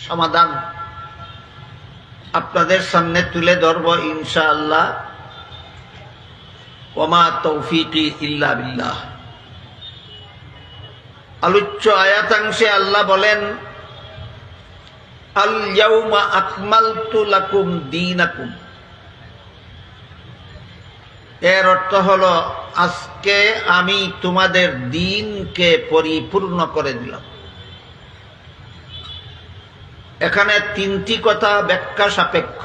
সমাধান আপনাদের সামনে তুলে ধরব ইনশাআল্লাহ। ওমা তৌফিকি ইল্লা বিল্লাহ। আলোচ্য আয়াতাংশে আল্লাহ বলেন, আল ইয়াউমা আকমালতু লাকুম দীনাকুম। এর অর্থ হলো, আজকে আমি তোমাদের দ্বীনকে পরিপূর্ণ করে দিলাম। এখানে তিনটি কথা ব্যাখ্যা সাপেক্ষ।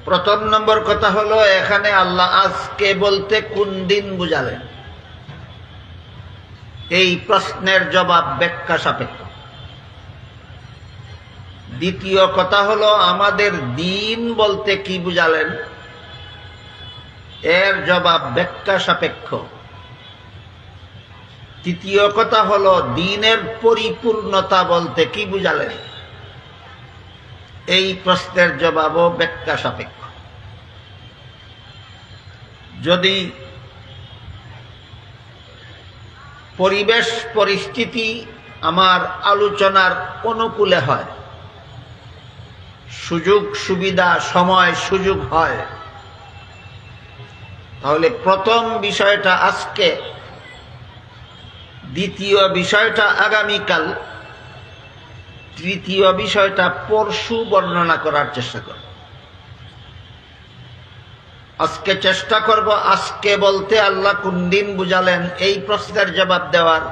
প্রথম নম্বর কথা হলো, এখানে আল্লাহ আজকে বলতে কোন দিন বুঝালেন, এই প্রশ্নের জবাব ব্যাখ্যা সাপেক্ষ। দ্বিতীয় কথা হলো, আমাদের দিন বলতে কি বুঝালেন, এর জবাব ব্যাখ্যা সাপেক্ষ। তৃতীয় কথা হলো, দ্বীনের পরিপূর্ণতা বলতে কি বুঝালেন, এই প্রশ্নের জবাবও ব্যাখ্যা সাপেক্ষ। যদি পরিবেশ পরিস্থিতি আমার আলোচনার অনুকূলে হয়, সুযোগ সুবিধা সময় সুযোগ হয়, তাহলে প্রথম বিষয়টা আজকে, দ্বিতীয় বিষয়টা আগামীকাল, তৃতীয় বিষয়টা পরশু বর্ণনা করার চেষ্টা করব। আজকে চেষ্টা করব আজকে বলতে আল্লাহ কোন দিন বুঝালেন এই প্রশ্নের জবাব দেওয়ার।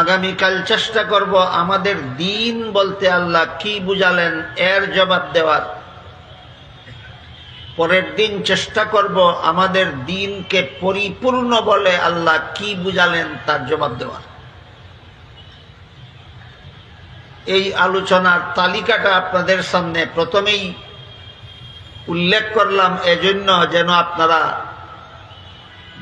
আগামীকাল চেষ্টা করব আমাদের দিন বলতে আল্লাহ কি বুঝালেন এর জবাব দেওয়ার। পরের দিন চেষ্টা করব আমাদের দিনকে পরিপূর্ণ বলে আল্লাহ কি বুঝালেন তার জবাব দেওয়ার। এই আলোচনার তালিকাটা আপনাদের সামনে প্রথমেই উল্লেখ করলাম, এজন্য যেন আপনারা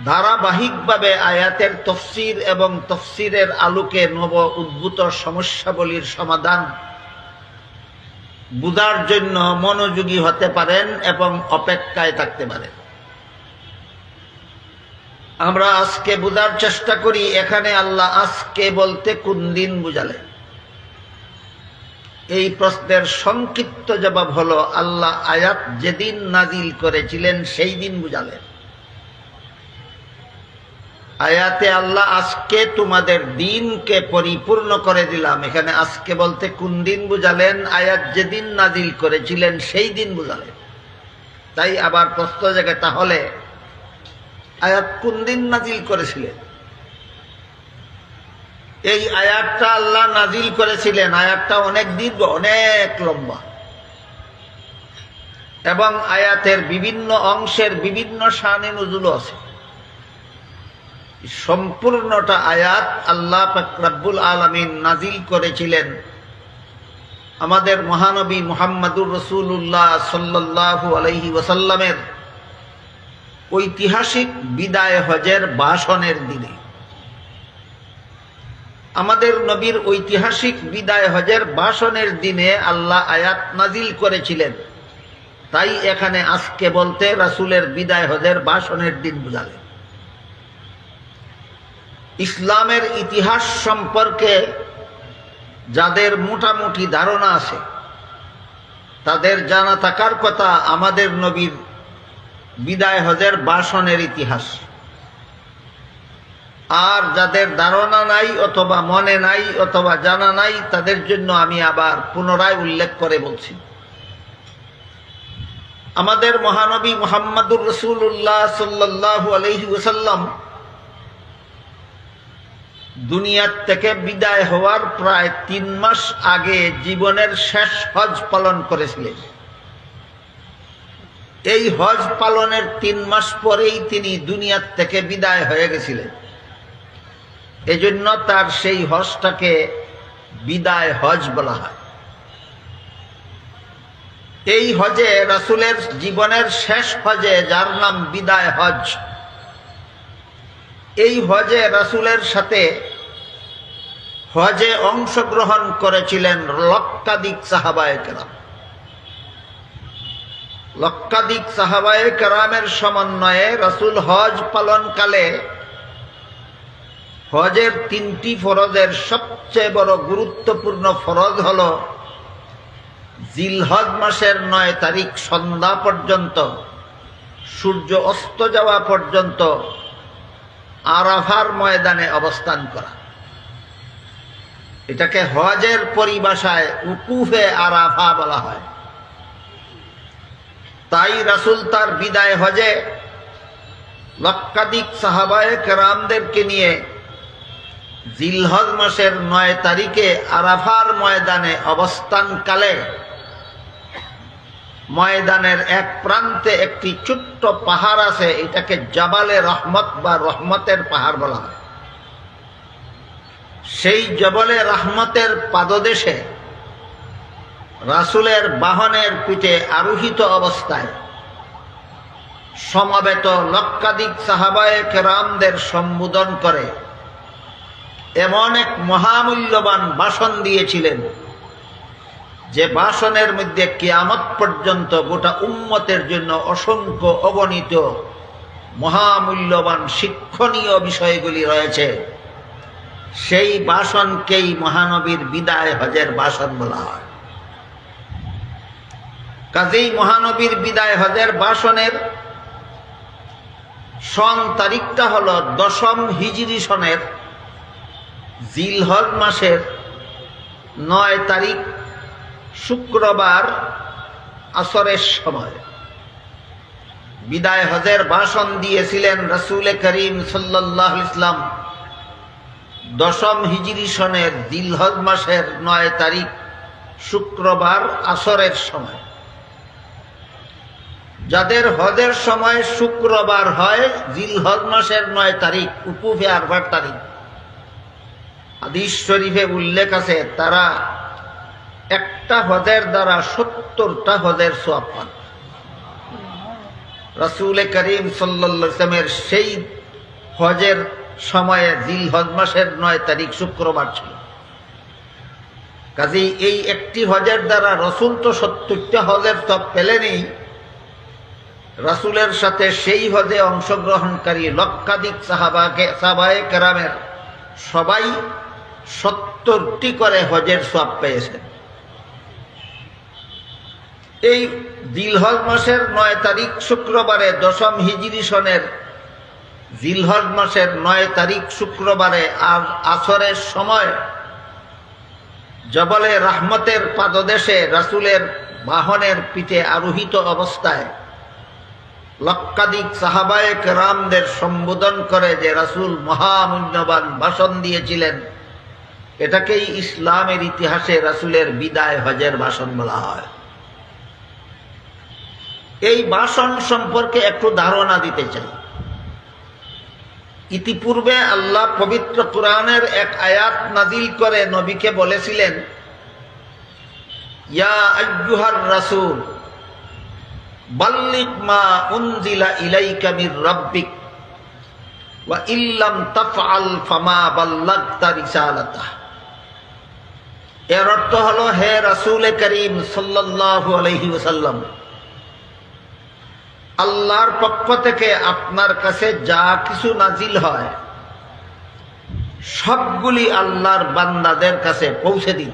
ধারাবাহিকভাবে আয়াতের তফসির এবং তফসিরের আলোকে নব উদ্ভূত সমস্যাবলীর সমাধান বুঝার জন্য মনোযোগী হতে পারেন এবং অপেক্ষায় থাকতে পারেন। আমরা আজকে বুঝার চেষ্টা করি, এখানে আল্লাহ আজকে বলতে কোন দিন বুঝালেন। এই প্রশ্নের সংক্ষিপ্ত জবাব হলো, আল্লাহ আয়াত যেদিন নাজিল করেছিলেন সেই দিন বুঝালেন। আয়াতে আল্লাহ আজকে তোমাদের দিনকে পরিপূর্ণ করে দিলাম, এখানে আজকে বলতে কোন দিন বুঝালেন, আয়াত যেদিন নাজিল করেছিলেন সেই দিন বুঝালেন। তাই আবার প্রশ্ন জাগে, তাহলে আয়াত কোন দিন নাজিল করেছিলেন? এই আয়াতটা আল্লাহ নাজিল করেছিলেন, আয়াতটা অনেক দীর্ঘ, অনেক লম্বা, এবং আয়াতের বিভিন্ন অংশের বিভিন্ন শানে নুজুল আছে। সম্পূর্ণটা আয়াত আল্লাহ পাক রব্বুল আলামিন নাজিল করেছিলেন আমাদের মহানবী মুহাম্মদুর রাসূলুল্লাহ সাল্লাল্লাহু আলাইহি ওয়াসাল্লামের ঐতিহাসিক বিদায় হজের ভাষণের দিনে। আমাদের নবীর ঐতিহাসিক বিদায় হজের ভাষণের দিনে আল্লাহ আয়াত নাজিল করেছিলেন। তাই এখানে আজকে বলতে রাসূলের বিদায় হজের ভাষণের দিন বুঝালেন। ইসলামের ইতিহাস সম্পর্কে যাদের মোটামুটি ধারণা আছে, তাদের জানা থাকার কথা আমাদের নবীর বিদায় হজের ভাষণের ইতিহাস। আর যাদের ধারণা নাই অথবা মনে নাই অথবা জানা নাই, তাদের জন্য আমি আবার পুনরায় উল্লেখ করে বলছি, আমাদের মহানবী মুহাম্মদুর রাসূলুল্লাহ সাল্লাল্লাহু আলাইহি ওয়াসাল্লাম দুনিয়ার থেকে বিদায় হওয়ার প্রায় 3 মাস আগে জীবনের শেষ হজ পালন করেছিলেন। এই হজ পালনের 3 মাস পরেই তিনি দুনিয়ার থেকে বিদায় হয়ে গেছিলেন। এজন্য তার সেই হজটাকে বিদায় হজ বলা হয়। এই হজে, রাসূলের জীবনের শেষ হজে, যার নাম বিদায় হজ, এই হজে রাসূলের সাথে হজে অংশগ্রহণ করেছিলেন লক্ষাধিক সাহাবায়ে কেরাম। লক্ষাধিক সাহাবায়ে কেরামের সমন্বয়ে রাসূল হজ পালনকালে হজের 3টি ফরজের সবচেয়ে বড় গুরুত্বপূর্ণ ফরজ হল জিলহজ মাসের 9 তারিখ সন্ধ্যা পর্যন্ত, সূর্য অস্ত যাওয়া পর্যন্ত আরাফার ময়দানে অবস্থান করা। এটাকে হজের পরিভাষায় উকুফে আরাফা বলা হয়। তাই রাসূল তার বিদায় হজে লক্ষাধিক সাহাবায়ে কেরামদেরকে নিয়ে জিলহজ মাসের 9 তারিখে আরাফার ময়দানে অবস্থানকালে ময়দানের এক প্রান্তে একটি ছোট্ট পাহাড় আছে, এটাকে জাবালে রহমত বা রহমতের পাহাড় বলা হয়। সেই জবলে রহমতের পাদদেশে রাসূলের বাহনের পিঠে আরোহিত অবস্থায় সমবেত লক্ষাধিক সাহাবায়ে কেরামদের সম্বোধন করে এমন এক মহামূল্যবান ভাষণ দিয়েছিলেন যে ভাষণের মধ্যে কিয়ামত পর্যন্ত গোটা উম্মতের জন্য অসংখ্য অগণিত মহামূল্যবান শিক্ষণীয় বিষয়গুলি রয়েছে। সেই ভাষণকেই মহানবীর বিদায় হজের ভাষণ বলা হয়। কাজেই মহানবীর বিদায় হজের ভাষণের সন তারিখটা হল 10ম হিজরি সনের জিলহজ মাসের 9 তারিখ শুক্রবার আসরের সময়। বিদায় হজের ভাষণ দিয়েছিলেন রাসূল করিম সাল্লাল্লাহু আলাইহি ওয়াসাল্লাম 10ম হিজরি সনের জিলহজ মাসের 9 তারিখ শুক্রবার আসরের সময়। যাদের হজের সময় শুক্রবার হয়, জিলহজ মাসের 9 তারিখ উকুফে আরাফার তারিখ, হাদিস শরীফে উল্লেখ আছে, তারা একটা হজের দ্বারা 70টা হজের সওয়াব পান। রাসূল করিম সাল্লাল্লাহু আলাইহি ওয়াসাল্লামের সেই হজের সময়ে জিলহজ মাসের 9 তারিখ শুক্রবার ছিল। কাজেই এই একটি হজের দ্বারা রাসূল তো 70টা হজের সওয়াব পেলেনই, রাসূলের সাথে সেই হজে অংশগ্রহণকারী লক্ষাধিক সাহাবায়ে কেরামের সবাই 70টি করে হজের সওয়াব পেয়েছেন। এই জিলহজ মাসের 9 তারিখ শুক্রবারে 10ম হিজরি সনের জিলহজ মাসের 9 তারিখ শুক্রবারে আর আসরের সময় জবলে রহমতের পাদদেশে রাসূলের বাহনের পিঠে আরোহিত অবস্থায় লক্ষাধিক সাহাবায়ে কেরামদের সম্বোধন করে যে রাসূল মহামূল্যবান ভাষণ দিয়েছিলেন, এটাকেই ইসলামের ইতিহাসে রাসূলের বিদায় হজের ভাষণ বলা হয়। এই ভাষণ সম্পর্কে একটু ধারণা দিতে চাই। ইতিপূর্বে আল্লাহ পবিত্র কোরআনের এক আয়াত নাজিল করে নবীকে বলেছিলেন, ইয়া আইয়ুহার রাসূল বাল্লিগ মা উনজিলা ইলাইকা মির রাব্বিক ওয়া ইল্লাম তাফআল ফামা বাল্লাগতা রিসালাতাহ। এর অর্থ হলো, হে রাসূল করিম সাল্লাল্লাহু আলাইহি ওয়াসাল্লাম, আল্লাহর পক্ষ থেকে আপনার কাছে যা কিছু নাজিল হয় সবগুলি আল্লাহর বান্দাদের কাছে পৌঁছে দিন।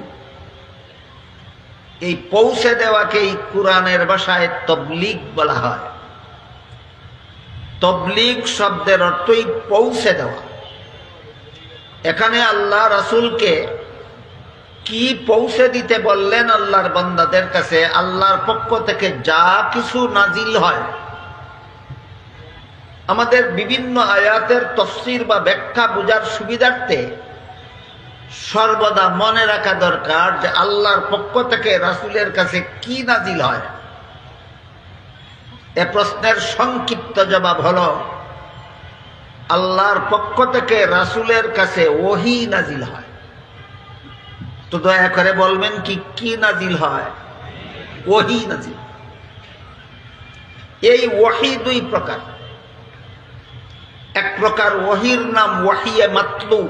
এই পৌঁছে দেওয়াকেই কোরআনের ভাষায় তবলিগ বলা হয়। তবলিগ শব্দের অর্থই পৌঁছে দেওয়া। এখানে আল্লাহ রাসূলকে কি পৌঁছে দিতে বললেন আল্লাহর বান্দাদের কাছে? আল্লাহর পক্ষ থেকে যা কিছু নাজিল হয়। আমাদের বিভিন্ন আয়াতের তাফসীর বা ব্যাখ্যা বোঝার সুবিধার্থে সর্বদা মনে রাখা দরকার যে আল্লাহর পক্ষ থেকে রাসূলের কাছে কি নাজিল হয়। এ প্রশ্নের সংক্ষিপ্ত জবাব হলো, আল্লাহর পক্ষ থেকে রাসূলের কাছে ওহী নাজিল হয়। তো দয়া করে বলবেন কি নাজিল হয়? ওহী নাজিল। এই ওহী 2 প্রকার। এক প্রকার ওহীর নাম ওহিয়ে মাতলু,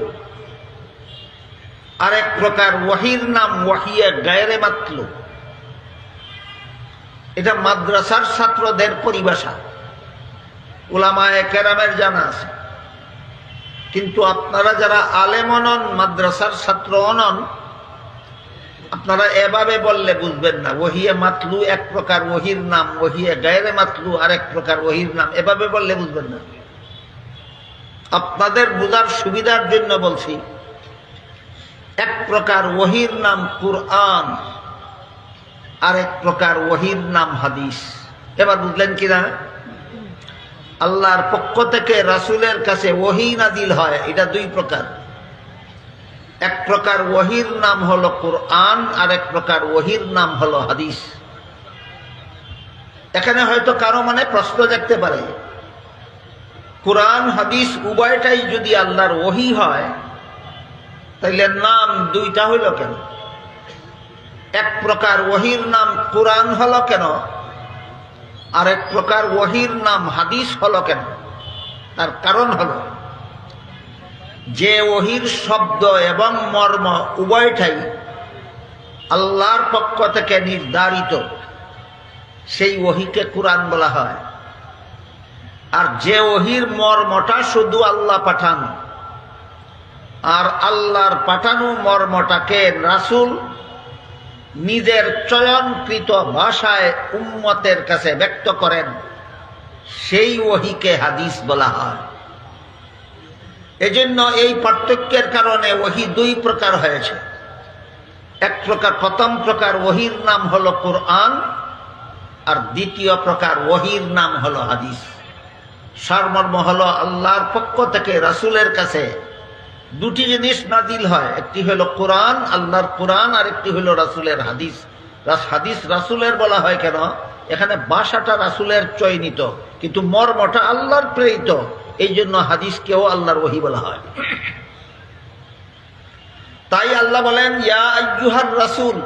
আর এক প্রকার ওহীর নাম ওহিয়ে গায়রে মাতলু। এটা মাদ্রাসার ছাত্রদের পরিভাষা, উলামায়ে কেরামের জানা আছে। কিন্তু আপনারা যারা আলেম অনন, মাদ্রাসার ছাত্র অনন, আপনারা এভাবে বললে বুঝবেন না। ওহিয়ে মাতলু এক প্রকার ওহির নাম, ওহিয়ে গায়রে মাতলু আরেক প্রকার ওহির নাম, এভাবে বললে বুঝবেন না। আপনাদের বোঝার সুবিধার জন্য বলছি, এক প্রকার ওহির নাম কুরআন, আরেক প্রকার ওহির নাম হাদিস। এবার বুঝলেন কিনা? আল্লাহর পক্ষ থেকে রাসূলের কাছে ওহী নাজিল হয়, এটা দুই প্রকার। এক প্রকার ওহীর নাম হলো কুরআন, আর এক প্রকার ওহীর নাম হলো হাদিস। এখানে হয়তো কারো মনে প্রশ্ন জাগতে পারে, কুরআন হাদিস উভয়টাই যদি আল্লাহর ওহী হয়, তাইলে নাম দুইটা হইল কেন? এক প্রকার ওহীর নাম কুরআন হলো কেন, আর এক প্রকার ওহীর নাম হাদিস হলো কেন? তার কারণ হলো, যে ওহীর শব্দ এবং মর্ম উভয়টাই আল্লাহর পক্ষ থেকে নির্ধারিত, সেই ওহীকে কুরআন বলা হয়। আর যে ওহীর মর্মটা শুধু আল্লাহ পাঠান, আর আল্লাহর পাঠানো মর্মটাকে রাসূল নিজের চয়নকৃত ভাষায় উম্মতের কাছে ব্যক্ত করেন, সেই ওহীকে হাদিস বলা হয়। এজন্য এই পার্থক্যের কারণে ওহী দুই প্রকার হয়েছে। এক প্রকার, প্রথম প্রকার ওহীর নাম হলো কুরআন, আর দ্বিতীয় প্রকার ওহীর নাম হলো হাদিস। সারমর্ম হলো, আল্লাহর পক্ষ থেকে রাসূলের কাছে দুটি জিনিস নাজিল হয়, একটি হলো কোরআন, আল্লাহর কোরআন, আর একটি হলো রাসূলের হাদিস। হাদিস রাসূলের বলা হয় কেন? এখানে ভাষাটা রাসূলের চয়নিত, কিন্তু মর্মটা আল্লাহর প্রেরিত, এই জন্য হাদিসকেও আল্লাহর ওহী বলা হয়। তাই আল্লাহ বলেন, ইয়া আইয়ুহার রাসূল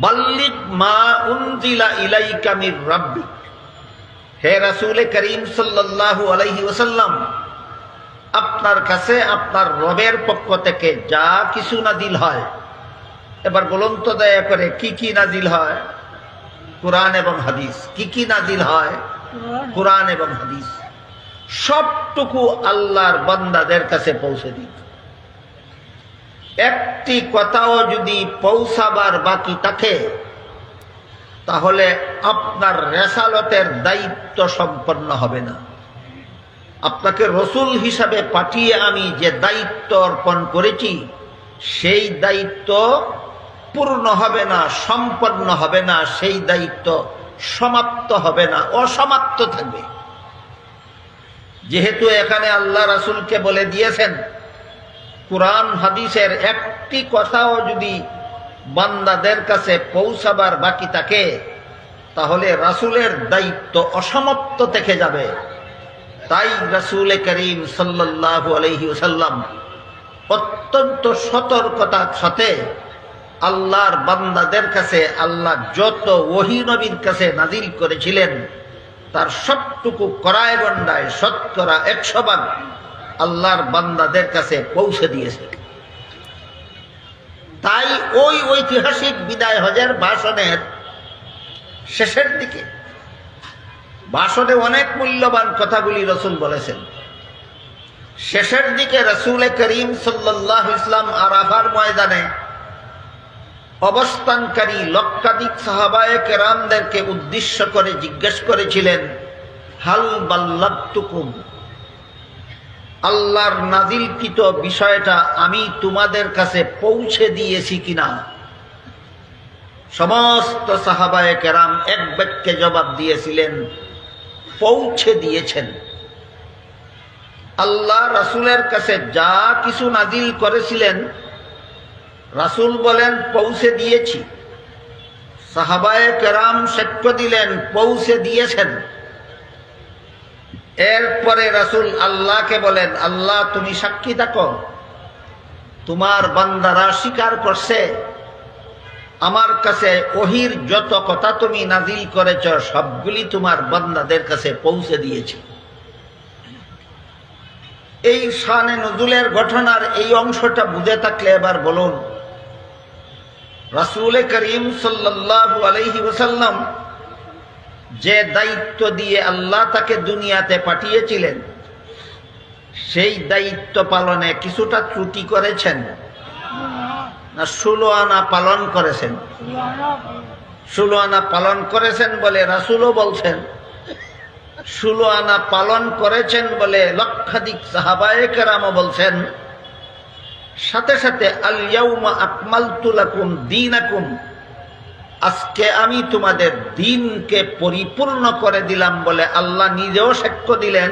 বাল্লিগ মা উনজিলা ইলাইকা মির রাব্বিক। হে রাসূল করিম সাল্লাল্লাহু আলাইহি ওয়াসাল্লাম, আপনার কাছে আপনার রবের পক্ষ থেকে যা কিছু নাজিল হয়। এবার বলুন তো দয়া করে, কি কি নাজিল হয়? কুরআন এবং হাদিস। কি কি নাজিল হয়? কুরআন এবং হাদিস। সবটুকু আল্লাহর বান্দাদের কাছে পৌঁছে দিন। একটি কথাও যদি পৌঁছাবার বাকি থাকে, তাহলে আপনার রেসালতের দায়িত্ব সম্পন্ন হবে না। আপনাকে রসুল হিসাবে পাঠিয়ে আমি যে দায়িত্ব অর্পণ করেছি, সেই দায়িত্ব পূর্ণ হবে না, সম্পন্ন হবে না, সেই দায়িত্ব সমাপ্ত হবে না, অসমাপ্ত থাকবে। যেহেতু এখানে আল্লাহ রাসূলকে বলে দিয়েছেন, কুরআন হাদিসের একটি কথাও যদি বান্দাদের কাছে পৌঁছাবার বাকি থাকে, তাহলে রাসূলের দায়িত্ব অসমাপ্ত থেকে যাবে। তাই রাসূল করিম সাল্লাল্লাহু আলাইহি ওয়াসাল্লাম অত্যন্ত সতর্কতার সাথে আল্লাহর বান্দাদের কাছে আল্লাহ যত ওহী নবীর কাছে নাজিল করেছিলেন, তার সবটুকু করায় গণ্ডায় শতকরা 100 আল্লাহর বান্দাদের কাছে পৌঁছে দিয়েছে। তাই ওই ঐতিহাসিক বিদায় হজের ভাষণের শেষের দিকে, ভাষণে অনেক মূল্যবান কথাগুলি রাসূল বলেছেন। শেষের দিকে রাসূল করিম সাল্লাল্লাহু আলাইহি ওয়াসাল্লাম আরাফার ময়দানে অবস্থানকারী লক্ষাধিক সাহাবায়ে কেরামদেরকে উদ্দেশ্য করে জিজ্ঞেস করেছিলেন, হাল বাল্লাগতুকুম, আল্লাহর নাজিলকৃত বিষয়টা আমি তোমাদের কাছে পৌঁছে দিয়েছি কিনা? সমস্ত সাহাবায়ে কেরাম এক বাক্যে জবাব দিয়েছিলেন, পৌঁছে দিয়েছেন। আল্লাহ রাসূলের কাছে যা কিছু নাজিল করেছিলেন, রাসূল বলেন পৌঁছে দিয়েছি। সাহাবায়ে কেরাম সাক্ষ্য দিলেন পৌঁছে দিয়েছেন। এরপরে রাসূল আল্লাহকে বলেন, আল্লাহ তুমি সাক্ষী থাকো, তোমার বান্দারা স্বীকার করছে আমার কাছে ওহীর যত কথা তুমি নাজিল করেছ, সবগুলি তোমার বান্দাদের কাছে পৌঁছে দিয়েছে। এই শানে নুজুলের ঘটনার এই অংশটা বুঝে থাকলে এবার বলুন, রাসূল করিম সাল্লাল্লাহু আলাইহি ওয়াসাল্লাম যে দায়িত্ব দিয়ে আল্লাহ তাকে দুনিয়াতে পাঠিয়েছিলেন, সেই দায়িত্ব পালনে কিছুটা ত্রুটি করেছেন না 16 আনা পালন করেছেন? 16 আনা পালন করেছেন বলে রাসূলও বলছেন, 16 আনা পালন করেছেন বলে লক্ষাধিক সাহাবায়ে কেরামও বলছেন। সাথে সাথে আল ইয়াউমা আকমালতু লাকুম দীনাকুম, আজকে আমি তোমাদের দিনকে পরিপূর্ণ করে দিলাম বলে আল্লাহ নিজেও সাক্ষ্য দিলেন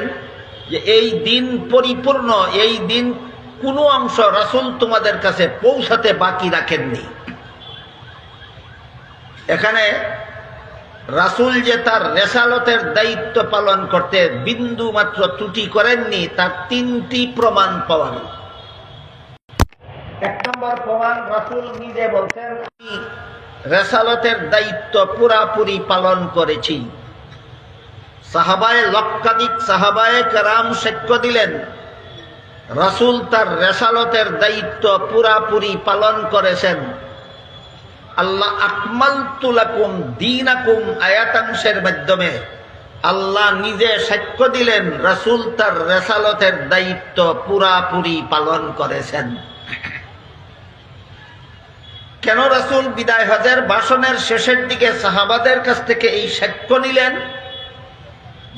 যে এই দিন পরিপূর্ণ, এই দিন কোনো অংশ রাসূল তোমাদের কাছে পৌঁছাতে বাকি রাখেননি। এখানে রাসূল যে তার রেসালতের দায়িত্ব পালন করতে বিন্দু মাত্র ত্রুটি করেননি, তার 3টি প্রমাণ পাওয়া গেল। 1 নম্বর প্রমাণ, রাসূল নিজে বলছেন আমি রেসালতের দায়িত্ব পুরাপুরি পালন করেছি। লক্ষাধিক সাহাবায়ে কেরাম সাক্ষ্য দিলেন রাসূল তার রেসালতের দায়িত্ব পুরাপুরি পালন করেছেন। আল্লাহ আকমালতু লাকুম দীনাকুম আয়াতাংশের মাধ্যমে আল্লাহ নিজে সাক্ষ্য দিলেন রাসূল তার রেসালতের দায়িত্ব পুরাপুরি পালন করেছেন। কেন রাসূল বিদায় হজের ভাষণের শেষের দিকে সাহাবাদের কাছ থেকে এই সাক্ষ্য নিলেন?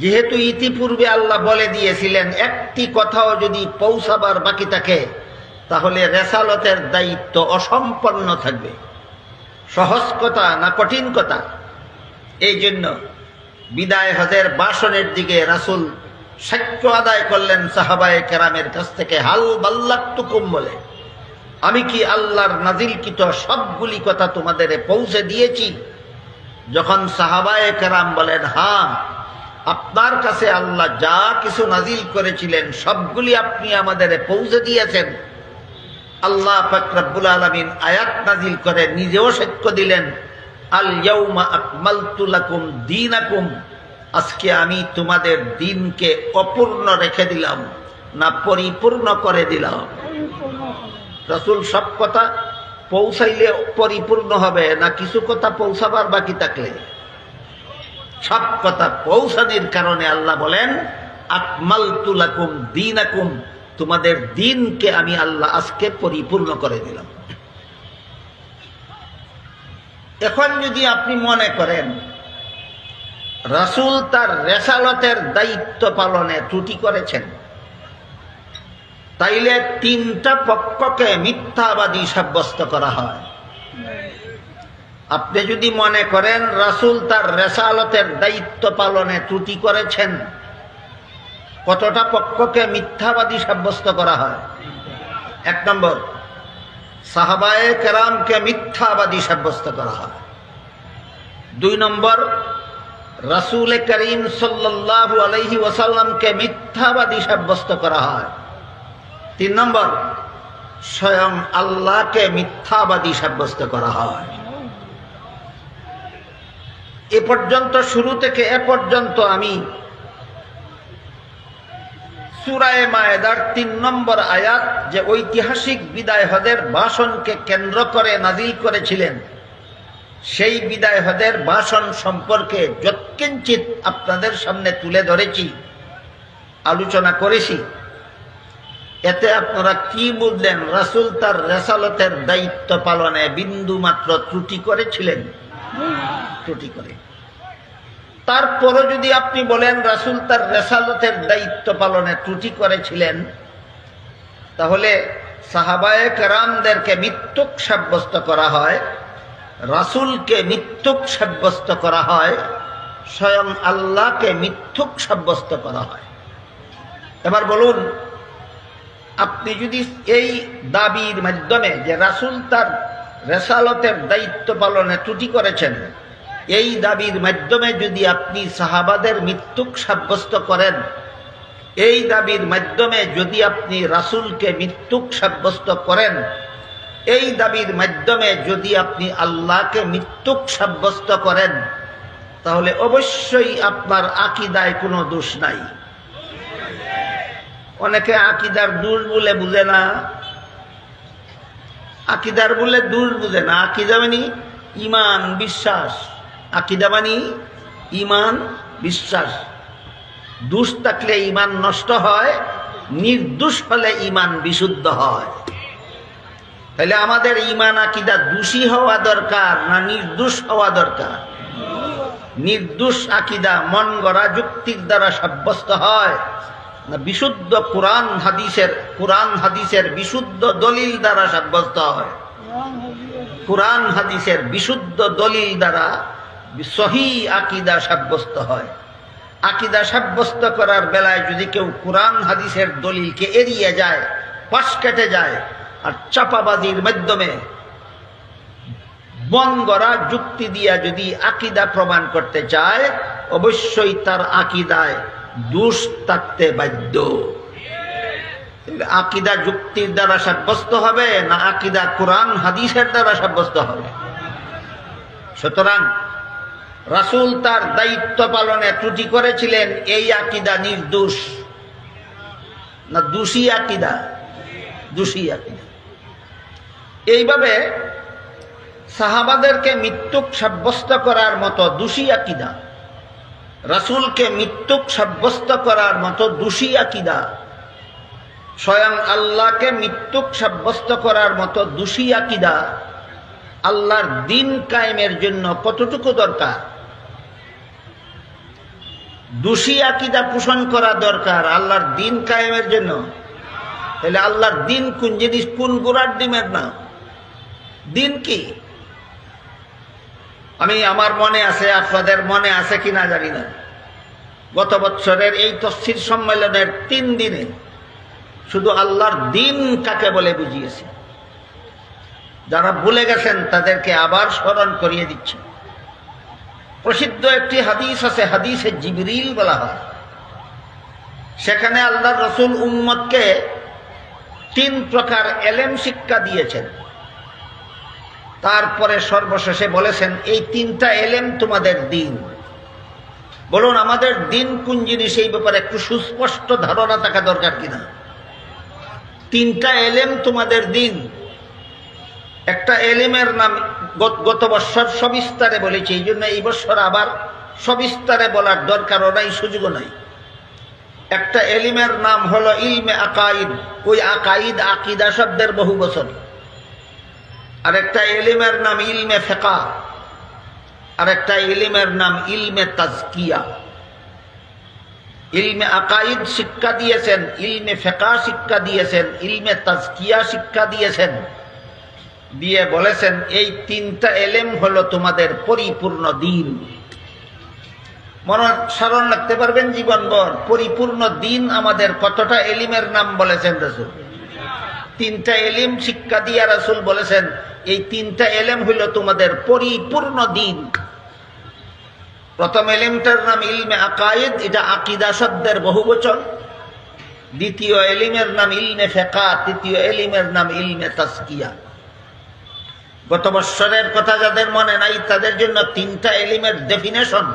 যেহেতু ইতিপূর্বে আল্লাহ বলে দিয়েছিলেন একটি কথাও যদি পৌঁছাবার বাকি থাকে তাহলে রেসালতের দায়িত্ব অসম্পন্ন থাকবে। সহজ কথা না কঠিন কথা? এই জন্য বিদায় হজের ভাষণের দিকে রাসূল সাক্ষ্য আদায় করলেন সাহাবায়ে কেরামের কাছ থেকে, হাল বাল্লাগতুকুম বলে, আমি কি আল্লাহর নাজিলকৃত সবগুলি কথা তোমাদের পৌঁছে দিয়েছি? যখন সাহাবায়ে কেরাম বলেন হ্যাঁ, আপনার কাছে আল্লাহ যা কিছু নাজিল করেছিলেন সবগুলি আপনি আমাদের পৌঁছে দিয়েছেন, আল্লাহ পাক রব্বুল আলামিন আয়াত নাজিল করে নিজেও সাক্ষ্য দিলেন আল ইয়াউমা আকমালতু লাকুম দীনাকুম, আজকে আমি তোমাদের দিনকে অপূর্ণ রেখে দিলাম না পরিপূর্ণ করে দিলাম। রাসূল সব কথা পৌঁছাইলে পরিপূর্ণ হবে না কিছু কথা পৌঁছাবার বাকি থাকলে? সব কথা পৌঁছানোর কারণে আল্লাহ বলেন আকমালতু লাকুম দীনাকুম, তোমাদের দিনকে আমি আল্লাহ আজকে পরিপূর্ণ করে দিলাম। এখন যদি আপনি মনে করেন রাসূল তার রেসালতের দায়িত্ব পালনে ত্রুটি করেছেন, তাইলে 3টা পক্ষকে মিথ্যাবাদী সাব্যস্ত করা হয়। আপনি যদি মনে করেন রাসূল তার রেসালতের দায়িত্ব পালনে ত্রুটি করেছেন, কতটা পক্ষকে মিথ্যাবাদী সাব্যস্ত করা হয়? 1 নম্বর, সাহাবায়ে কেরামকে মিথ্যাবাদী সাব্যস্ত করা হয়। 2 নম্বর, রাসূল করিম সাল্লাল্লাহু আলাইহি ওয়াসাল্লামকে মিথ্যাবাদী সাব্যস্ত করা হয়। 3 নম্বর, স্বয়ং আল্লাহকে মিথ্যাবাদী সাব্যস্ত করা হয়। এ পর্যন্ত, শুরু থেকে এ পর্যন্ত আমি সূরা মায়েদার 3 নম্বর আয়াত যে ঐতিহাসিক বিদায় হজের ভাষণকে কেন্দ্র করে নাজিল করেছিলেন, সেই বিদায় হজের ভাষণ সম্পর্কে যৎকিঞ্চিত আপনাদের সামনে তুলে ধরেছি, আলোচনা করেছি। এতে আপনারা কি বুঝলেন? রাসূল তার রেসালতের দায়িত্ব পালনে বিন্দু মাত্র ত্রুটি করেছিলেন? ত্রুটি করে। তারপরও যদি আপনি বলেন রাসূল তার রেসালতের দায়িত্ব পালনে ত্রুটি করেছিলেন, তাহলে সাহাবায়ে কেরামদেরকে মিথ্যুক সাব্যস্ত করা হয়, রাসূলকে মিথ্যুক সাব্যস্ত করা হয়, স্বয়ং আল্লাহকে মিথ্যুক সাব্যস্ত করা হয়। এবার বলুন, আপনি যদি এই দাবির মাধ্যমে যে রাসূল তার রেসালতের দায়িত্ব পালনে ত্রুটি করেছেন, এই দাবির মাধ্যমে যদি আপনি সাহাবাদের মিথ্যুক সাব্যস্ত করেন, এই দাবির মাধ্যমে যদি আপনি রাসূলকে মিথ্যুক সাব্যস্ত করেন, এই দাবির মাধ্যমে যদি আপনি আল্লাহকে মিথ্যুক সাব্যস্ত করেন, তাহলে অবশ্যই আপনার আকীদায় কোনো দোষ নাই। অনেকে আকীদার দোষ বলে বুঝে না, আকীদার বলে দোষ বুঝে না। আকীদা মানে ঈমান, বিশ্বাস। আকীদা মানে ঈমান, বিশ্বাস। দোষ থাকলে ঈমান নষ্ট হয়, নির্দোষ হলে ঈমান বিশুদ্ধ হয়। তাহলে আমাদের ঈমান আকীদা দোষী হওয়া দরকার না নির্দোষ হওয়া দরকার? নির্দোষ আকীদা মন গড়া যুক্তির দ্বারা সাব্যস্ত হয় না বিশুদ্ধ কোরআন হাদিসের বিশুদ্ধ দলিল দ্বারা সাব্যস্ত হয়? কোরআন হাদিসের বিশুদ্ধ দলিল দ্বারা সহিহ আকীদা সাব্যস্ত হয়। আকীদা সাব্যস্ত করার বেলায় যদি কেউ কোরআন হাদিসের দলিলকে এড়িয়ে যায়, পাশ কেটে যায়, আর চাপাবাজির মাধ্যমে বন গড়া যুক্তি দিয়া যদি আকীদা প্রমাণ করতে চায়, অবশ্যই তার আকীদায় দোষ থাকতে বাধ্য। আকীদা যুক্তির দ্বারা সাব্যস্ত হবে না আকীদা কোরআন হাদিসের দ্বারা সাব্যস্ত হবে? সুতরাং রাসূল তার দায়িত্ব পালনে ত্রুটি করেছিলেন, এই আকীদা নির্দোষ না দোষী আকীদা? দোষী আকীদা। এইভাবে সাহাবাদেরকে মৃত্যুক সাব্যস্ত করার মতো দোষী আকীদা, রাসূলকে মৃত্যুক সাব্যস্ত করার মতো দোষী আকীদা, স্বয়ং আল্লাহকে মৃত্যুক সাব্যস্ত করার মতো দোষী আকীদা আল্লাহর দ্বীন কায়েমের জন্য কতটুকু দরকার? দোষী আকীদা পোষণ করা দরকার আল্লাহর দ্বীন কায়েমের জন্য। তাহলে আল্লাহর দ্বীন কোন জিনিস? কোন গোড়ার ডিমের নাম? দ্বীন কি? আমার মনে আছে, আপনাদের মনে আছে কিনা জানি না, গত বছরের এই তফসির সম্মেলনের 3 দিনে শুধু আল্লাহর দ্বীন কাকে বলে বুঝিয়েছি। যারা ভুলে গেছেন তাদেরকে আবার স্মরণ করিয়ে দিচ্ছি। প্রসিদ্ধ একটি হাদিস আছে, হাদিসে জিবরিল বলা হয়। সেখানে আল্লাহর রাসূল উম্মতকে 3 প্রকার এলেম শিক্ষা দিয়েছেন। তারপরে সর্বশেষে বলেছেন, এই 3টা এলেম তোমাদের দ্বীন। বলুন আমাদের দ্বীন কোন জিনিস? এই ব্যাপারে একটু সুস্পষ্ট ধারণা থাকা দরকার কিনা? 3টা এলেম তোমাদের দ্বীন। একটা এলেমের নাম গত বছর সবিস্তারে বলেছি, এই জন্য এই বছর আবার সবিস্তারে বলার দরকারও নাই, সুযোগও নাই। একটা এলিমের নাম হলো ইলমে আকাইদ। ওই আকাইদ আকীদা শব্দের বহু বচন। আর একটা এলিমের নাম ইলমে ফিকহ, আর একটা এলিমের নাম ইলমে তাজকিয়া। ইলমে আকাইদ শিক্ষা দিয়েছেন, ইলমে ফিকহ শিক্ষা দিয়েছেন, ইলমে তাজকিয়া শিক্ষা দিয়েছেন, দিয়ে বলেছেন এই 3টা এলেম হলো তোমাদের পরিপূর্ণ দ্বীন। মনে স্মরণ রাখতে পারবেন জীবনভর? পরিপূর্ণ দ্বীন আমাদের কতটা এলিমের নাম বলেছেন রাসূল? 3টা এলিম শিক্ষা দিয়া রাসূল বলেছেন এই 3টা এলেম হইল তোমাদের পরিপূর্ণ দ্বীন। প্রথম এলিমটার নাম ইলমে আকাইদ, এটা আকীদা শব্দের বহুবচন। দ্বিতীয় এলিমের নাম ইলমে ফিকহ, তৃতীয় এলিমের নাম ইলমে তাজকিয়া। গত বছরের কথা যাদের মনে নাই তাদের জন্য 3টা এলিমের ডেফিনেশন,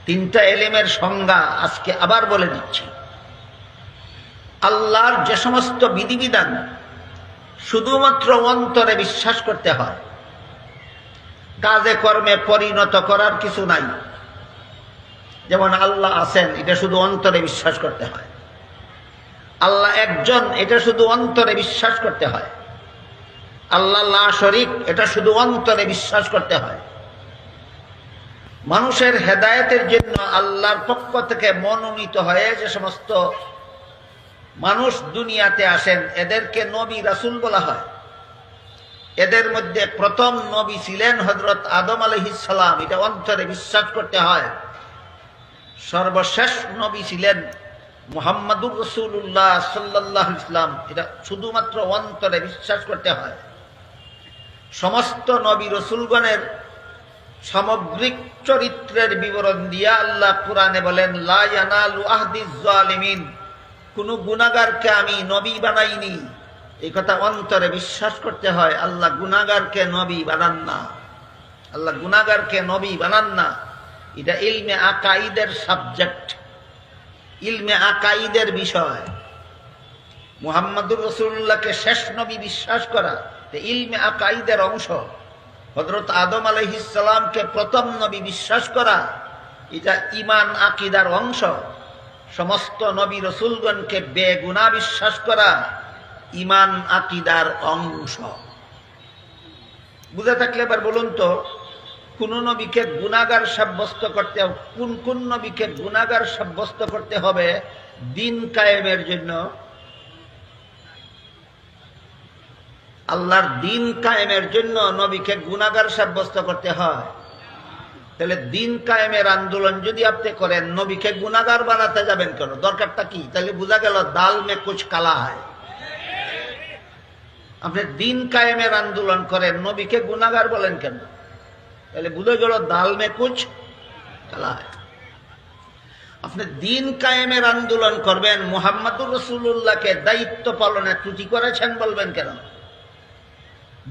3টা এলিমের সংজ্ঞা আজকে আবার বলে দিচ্ছি। আল্লাহর যে সমস্ত বিধিবিধান শুধুমাত্র অন্তরে বিশ্বাস করতে হয়, কাজে কর্মে পরিণত করার কিছু নাই। যেমন আল্লাহ আছেন, এটা শুধু অন্তরে বিশ্বাস করতে হয়। আল্লাহ একজন, এটা শুধু অন্তরে বিশ্বাস করতে হয়। আল্লাহ লা শরীক, এটা শুধু অন্তরে বিশ্বাস করতে হয়। মানুষের হেদায়েতের জন্য আল্লাহর পক্ষ থেকে মনোনীত হয়ে যে সমস্ত মানুষ দুনিয়াতে আসেন এদেরকে নবী রাসূল বলা হয়। এদের মধ্যে প্রথম নবী ছিলেন হযরত আদম আলাইহিস সালাম, এটা অন্তরে বিশ্বাস করতে হয়। সর্বশেষ নবী ছিলেন মুহাম্মাদুর রাসূলুল্লাহ সাল্লাল্লাহু আলাইহি ওয়াসাল্লাম, এটা শুধুমাত্র অন্তরে বিশ্বাস করতে হয়। সমস্ত নবী রাসূলগণের সামগ্রিক চরিত্রের বিবরণ দিয়া আল্লাহ কুরআনে বলেন, লা ইয়ানালু আহদিজ জালিমিন, কোন গুনাহগারকে আমি নবী বানাইনি। এই কথা অন্তরে বিশ্বাস করতে হয়। আল্লাহ গুনাহগারকে নবী বানান না, আল্লাহ গুনাহগারকে নবী বানান না। এটা ইলমে আকাইদের সাবজেক্ট, ইলমে আকাইদের বিষয়। মুহাম্মাদুর রাসূলুল্লাহকে শেষ নবী বিশ্বাস করা ইলমে আকাইদের অংশ। হযরত আদম আলাইহিস সালামকে প্রথম নবী বিশ্বাস করা এটা ঈমান আকীদার অংশ। সমস্ত নবী রসুলগণকে বেগুনাহ বিশ্বাস করা ঈমান আকীদার অংশ। বুঝে থাকলে এবার বলুন তো, কোন নবীকে গুনাহগার সাব্যস্ত করতে, কোন নবীকে গুনাহগার সাব্যস্ত করতে হবে দিন কায়েমের জন্য? আল্লাহর দিন কায়েমের জন্য নবীকে গুনাহগার সাব্যস্ত করতে হয়। তাহলে দিন কায়েমের আন্দোলন যদি আপনি করেন, নবীকে গুনাহগার বানাতে যাবেন কেন? দরকারটা কি? তাহলে বোঝা গেল দাল মে কুছ কালা হয়। আপনি দিন কায়েমের আন্দোলন করেন, নবীকে গুনাহগার বলেন কেন? তাহলে বুঝে গেল দাল মে কুছ কালা হয়। আপনি দিন কায়েমের আন্দোলন করবেন, মুহাম্মদুর রাসূলুল্লাহকে দায়িত্ব পালনে ত্রুটি করেছেন বলবেন কেন?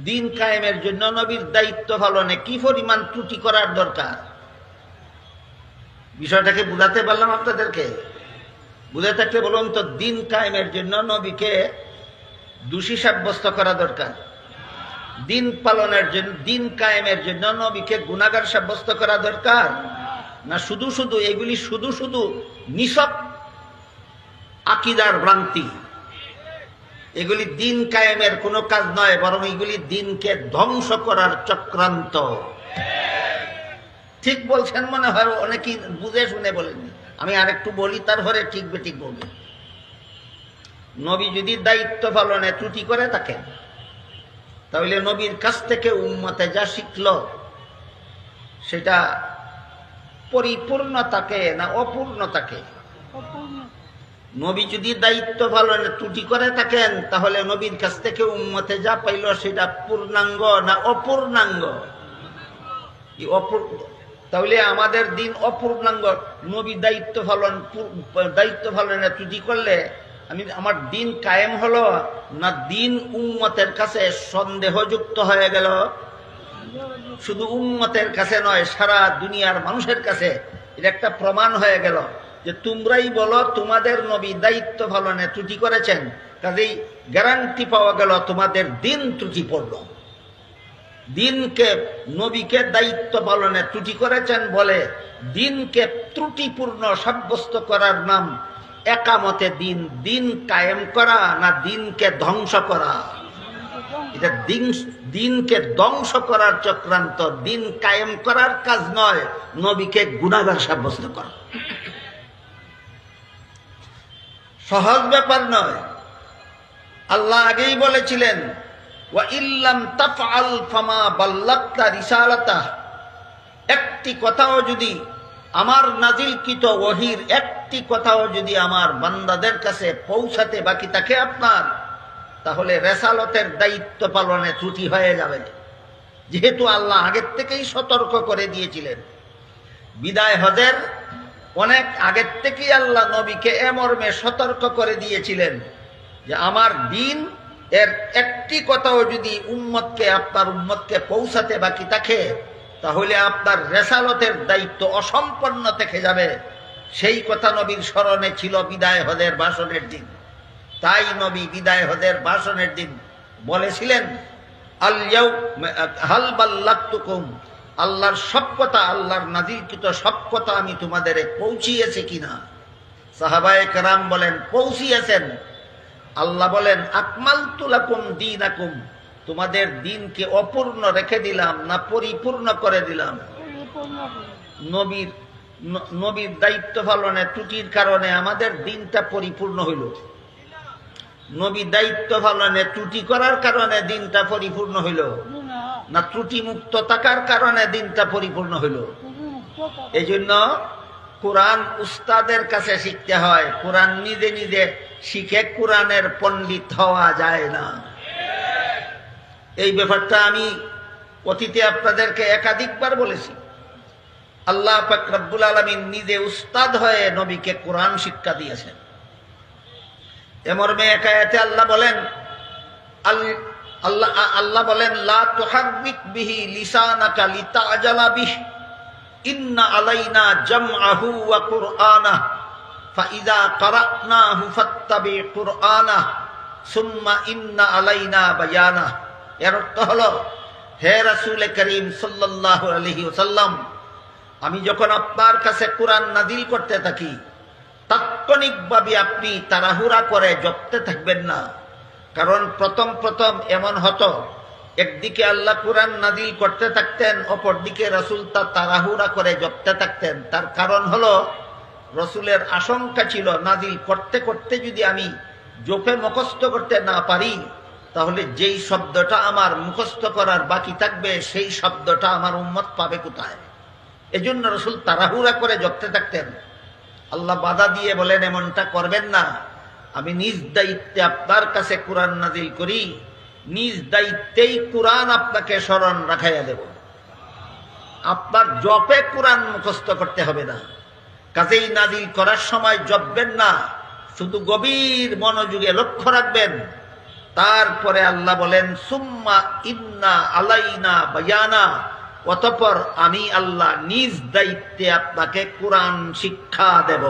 দিন কায়েমের জন্য নবীর দায়িত্ব পালনে কি পরিমাণ ত্রুটি করার দরকার? বিষয়টাকে বুঝাতে পারলাম আপনাদেরকে? বুঝে থাকলে বলুন তো, দিন কায়েমের জন্য নবীকে দোষী সাব্যস্ত করা দরকার? দিন পালনের জন্য, দিন কায়েমের জন্য নবীকে গুনাহগার সাব্যস্ত করা দরকার? না শুধু শুধু এগুলি শুধু শুধু নিছক আকীদার ভ্রান্তি? এগুলি দিন কায়েমের কোনো কাজ নয়, বরং এগুলি দিনকে ধ্বংস করার চক্রান্ত। ঠিক বলছেন মনে হয়, অনেকেই বুঝে শুনে বলেননি। আমি আরেকটু বলি, তারপরে ঠিক বেঠিক বলবেন। নবী যদি দায়িত্ব পালনে ত্রুটি করে থাকেন, তাহলে নবীর কাছ থেকে উম্মতে যা শিখল সেটা পরিপূর্ণতাকে না অপূর্ণতাকে? নবী যদি দায়িত্ব পালনে ত্রুটি করে থাকেন, তাহলে নবীর কাছ থেকে উম্মতে যা পাইল সেটা পূর্ণাঙ্গ না অপূর্ণাঙ্গ? তাহলে আমাদের দিন অপূর্ণাঙ্গ। নবী দায়িত্ব পালনে ত্রুটি করলে আমার দিন কায়েম হলো না দিন উম্মতের কাছে সন্দেহযুক্ত হয়ে গেল? শুধু উম্মতের কাছে নয়, সারা দুনিয়ার মানুষের কাছে এটা একটা প্রমাণ হয়ে গেল যে তোমরাই বলো তোমাদের নবী দায়িত্ব পালনে ত্রুটি করেছেন, কাজেই গ্যারান্টি পাওয়া গেল তোমাদের দিন ত্রুটিপূর্ণ। দিনকে, নবীকে দায়িত্ব পালনে ত্রুটি করেছেন বলে দিনকে ত্রুটিপূর্ণ সাব্যস্ত করার নাম একামতে দিন। দিন কায়েম করা না দিনকে ধ্বংস করা? এটা দিনকে ধ্বংস করার চক্রান্ত, দিন কায়েম করার কাজ নয় নবীকে গুনাহগার সাব্যস্ত করা। সহজ ব্যাপার নয়। আল্লাহ আগেই বলেছিলেন, ওয়া ইল্লাম তাফআল ফামা বাল্লাগতা রিসালাতাহ। একটি কথাও যদি আমার নাজিলকৃত ওহীর একটি কথাও যদি আমার বান্দাদের কাছে পৌঁছাতে বাকি থাকে আপনার, তাহলে রেসালতের দায়িত্ব পালনে ত্রুটি হয়ে যাবে। যেহেতু আল্লাহ আগের থেকেই সতর্ক করে দিয়েছিলেন, বিদায় হজের অনেক আগের থেকেই আল্লাহ নবীকে এ মর্মে সতর্ক করে দিয়েছিলেন যে আমার দিন এর একটি কথাও যদি আপনার উম্মতকে পৌঁছাতে বাকি থাকে, তাহলে আপনার রেসালতের দায়িত্ব অসম্পন্ন থেকে যাবে। সেই কথা নবীর স্মরণে ছিল বিদায় হজের ভাষণের দিন। তাই নবী বিদায় হজের ভাষণের দিন বলেছিলেন, হাল বাল্লাগতুকুম, আল্লাহর সব কথা, আল্লাহর নাজিলকৃত সব কথা আমি তোমাদের পৌঁছিয়েছি কিনা? সাহাবায়ে কেরাম বলেন পৌঁছিয়েছেন। আল্লাহ বলেন আকমালতু লাকুম দীনাকুম, তোমাদের দিনকে অপূর্ণ রেখে দিলাম না পরিপূর্ণ করে দিলাম? নবীর দায়িত্ব পালনে ত্রুটির কারণে আমাদের দিনটা পরিপূর্ণ হইল, নবী দায়িত্ব পালনে ত্রুটি করার কারণে দিনটা পরিপূর্ণ হইল না ত্রুটি মুক্ত থাকার কারণে দিনটা পরিপূর্ণ হইল? এই জন্য কোরআন উস্তাদের কাছে শিখতে হয়। কোরআন নিজে নিজে শিখে কোরআনের পণ্ডিত হওয়া যায় না। এই ব্যাপারটা আমি অতীতে আপনাদেরকে একাধিকবার বলেছি। আল্লাহ পাক রব্বুল আলামিন নিজে উস্তাদ হয়ে নবীকে কোরআন শিক্ষা দিয়েছেন। এ মর্মে এক আয়াতে আল্লাহ বলেন লা তুহাররিক বিহি লিসানাকা লিতাজালা বিহি ইন্না আলাইনা জামআহু ওয়া কুরআনাহ ফাইযা ক্বারানাহু ফাত্তাবি কুরআনাহ সুম্মা ইন্না আলাইনা বায়ানাহ। এর অর্থ হলো, হে রাসূল করিম সাল্লাল্লাহু আলাইহি ওয়াসাল্লাম, আমি যখন আপনার কাছে কোরআন নাযিল করতে থাকি, তত্ত্ব তাৎক্ষণিকভাবে আপনি তাড়াহুড়া করে জপতে থাকবেন না। কারণ প্রথম প্রথম এমন হতো, একদিকে আল্লাহ কুরআন নাজিল করতে থাকতেন, অপরদিকে রাসূল তা তাড়াহুড়া করে জপতে থাকতেন। তার কারণ হলো রাসূলের আশঙ্কা ছিল নাজিল করতে করতে যদি আমি জপে মুখস্থ করতে না পারি, তাহলে যেই শব্দটা আমার মুখস্থ করার বাকি থাকবে সেই শব্দটা আমার উম্মত পাবে কোথায়। এজন্য রাসূল তাড়াহুড়া করে জপতে থাকতেন। আল্লাহ বাধা দিয়ে বলেন, এমনটা করবেন না, আমি নিজ দায়িত্বে আপনার কাছে কুরআন নাজিল করি, নিজ দায়িত্বেই কুরআন আপনাকে স্মরণ রাখাইয়া দেব। আপনার জপে কুরআন মুখস্থ করতে হবে না। কাজেই নাজিল করার সময় জপবেন না, শুধু গভীর মনোযোগে লক্ষ্য রাখবেন। তারপরে আল্লাহ বলেন, সুম্মা ইন্না আলাইনা বায়ানা, অতঃপর আমি আল্লাহ নিজ দায়িত্বে আপনাকে কুরআন শিক্ষা দেব।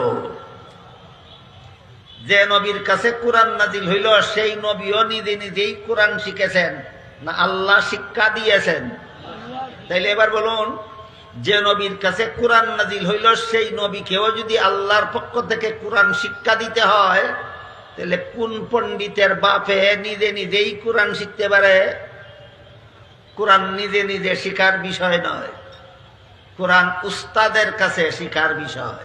যে নবীর কাছে কুরআন নাজিল হইল সেই নবীও নিজে নিজেই কুরআন শিখেছেন না আল্লাহ শিক্ষা দিয়েছেন? তাইলে এবার বলুন, যে নবীর কাছে কুরআন নাজিল হইল সেই নবীকেও যদি আল্লাহর পক্ষ থেকে কুরআন শিক্ষা দিতে হয়, তাহলে কোন পণ্ডিতের বাপে নিজে নিজেই কুরআন শিখতে পারে? কুরআন নিজে নিজে শিখার বিষয় নয়, কুরআন উস্তাদের কাছে শিখার বিষয়।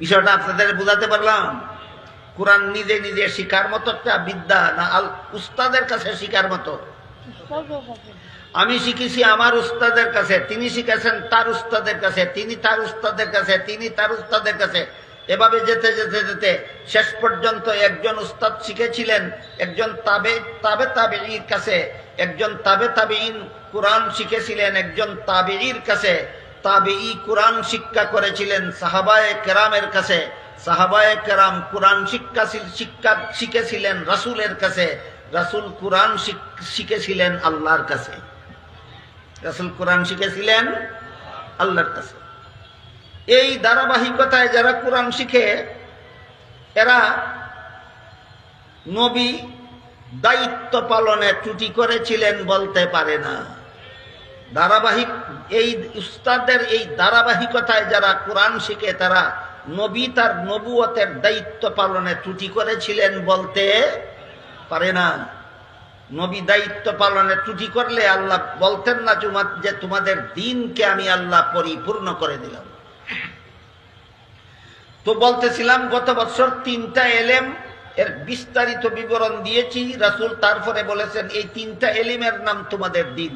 বিষয়টা আপনাদের বুঝাতে পারলাম? কুরআন নিজে নিজে শিখার মতো একটা বিদ্যা না উস্তাদের কাছে শিখার মতো? আমি শিখেছি আমার উস্তাদের কাছে, তিনি শিখেছেন তার উস্তাদের কাছে, তিনি তার উস্তাদের কাছে, তিনি তার উস্তাদের কাছে, এভাবে যেতে যেতে যেতে শেষ পর্যন্ত একজন উস্তাদ শিখেছিলেন একজন তাবেঈর কাছে, একজন তাবেঈন কুরআন শিখেছিলেন একজন তাবেঈর কাছে, তাবেঈ কুরআন শিক্ষা করেছিলেন সাহাবায়ে কেরামের কাছে, সাহাবায়ে কেরাম কুরআন শিক্ষা শিখেছিলেন রাসূলের কাছে, রাসূল কুরআন শিখেছিলেন আল্লাহর কাছে, রাসূল কুরআন শিখেছিলেন আল্লাহর কাছে। এই ধারাবাহিকতায় যারা কুরআন শিখে এরা নবী দায়িত্ব পালনে ত্রুটি করেছিলেন বলতে পারে না। ধারাবাহিক এই উস্তাদের এই ধারাবাহিকতায় যারা কুরআন শিখে তারা নবী তার নবুয়তের দায়িত্ব পালনে ত্রুটি করেছিলেন বলতে পারে না। নবী দায়িত্ব পালনে ত্রুটি করলে আল্লাহ বলতেন না যে তোমাদের দ্বীনকে আমি আল্লাহ পরিপূর্ণ করে দিলাম। তো বলতেছিলাম গত বছর 3টা এলেম এর বিস্তারিত বিবরণ দিয়েছি। রাসূল তারপরে বলেছেন এই 3টা এলিমের নাম তোমাদের দ্বীন।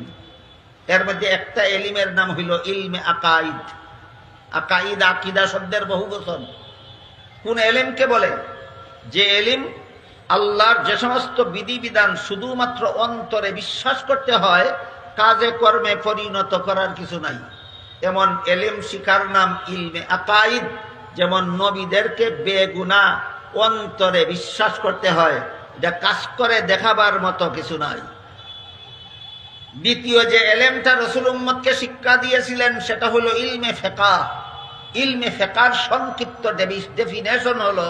এর মধ্যে একটা এলিমের নাম হইল ইলমে আকাইদ। আকাইদ আকীদা শব্দের বহুবচন। কোন এলিমকে বলে? যে এলিম আল্লাহর যে সমস্ত বিধিবিধান শুধুমাত্র অন্তরে বিশ্বাস করতে হয়, কাজে কর্মে পরিণত করার কিছু নাই, এমন এলিম শিখার নাম ইলমে আকাইদ। যেমন নবীদেরকে বেগুনাহ অন্তরে বিশ্বাস করতে হয়, এটা কাজ করে দেখাবার মতো কিছু নাই। দ্বিতীয় যে এলেমটা রাসূল উম্মতকে শিক্ষা দিয়েছিলেন সেটা হলো ইলমে ফিকহ। ইলমে ফিকহর সংক্ষিপ্ত ডেফিনেশন হলো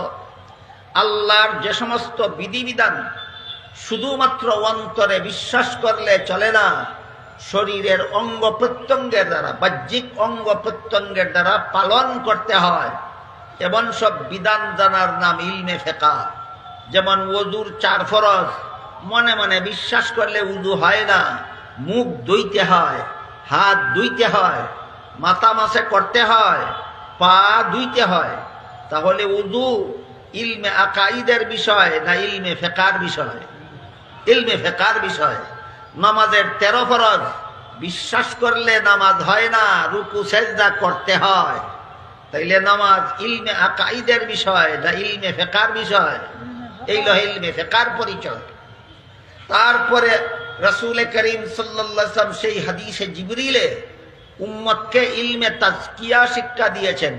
আল্লাহর যে সমস্ত বিধিবিধান শুধুমাত্র অন্তরে বিশ্বাস করলে চলে না, শরীরের অঙ্গ প্রত্যঙ্গের দ্বারা, বাহ্যিক অঙ্গ প্রত্যঙ্গের দ্বারা পালন করতে হয়, এমন সব বিধান জানার নাম ইলমে ফিকহ। যেমন ওযুর 4 ফরজ মনে মনে বিশ্বাস করলে উযু হয় না, মুখ ধুইতে হয়, হাত ধুইতে হয়, মাথা মাসে করতে হয়, পা ধুইতে হয়, তাহলে উযু ইলমে আকাইদের বিষয় না ইলমে ফিকহর বিষয়? ইলমে ফিকহর বিষয়। নামাজের 13 ফরজ বিশ্বাস করলে নামাজ হয় না, রুকু সেজদা করতে হয়, তাইলে নামাজ ইলমে আকাইদের বিষয় না ইলমে ফিকহর বিষয়? এই হলো ইলমে ফিকহর পরিচয়। তারপরে রাসূল করিম সাল্লাল্লাহু আলাইহি ওয়াসাল্লাম সেই হাদিসে জিবরিলে উম্মতকে ইলমে তাজকিয়া শিক্ষা দিয়েছেন।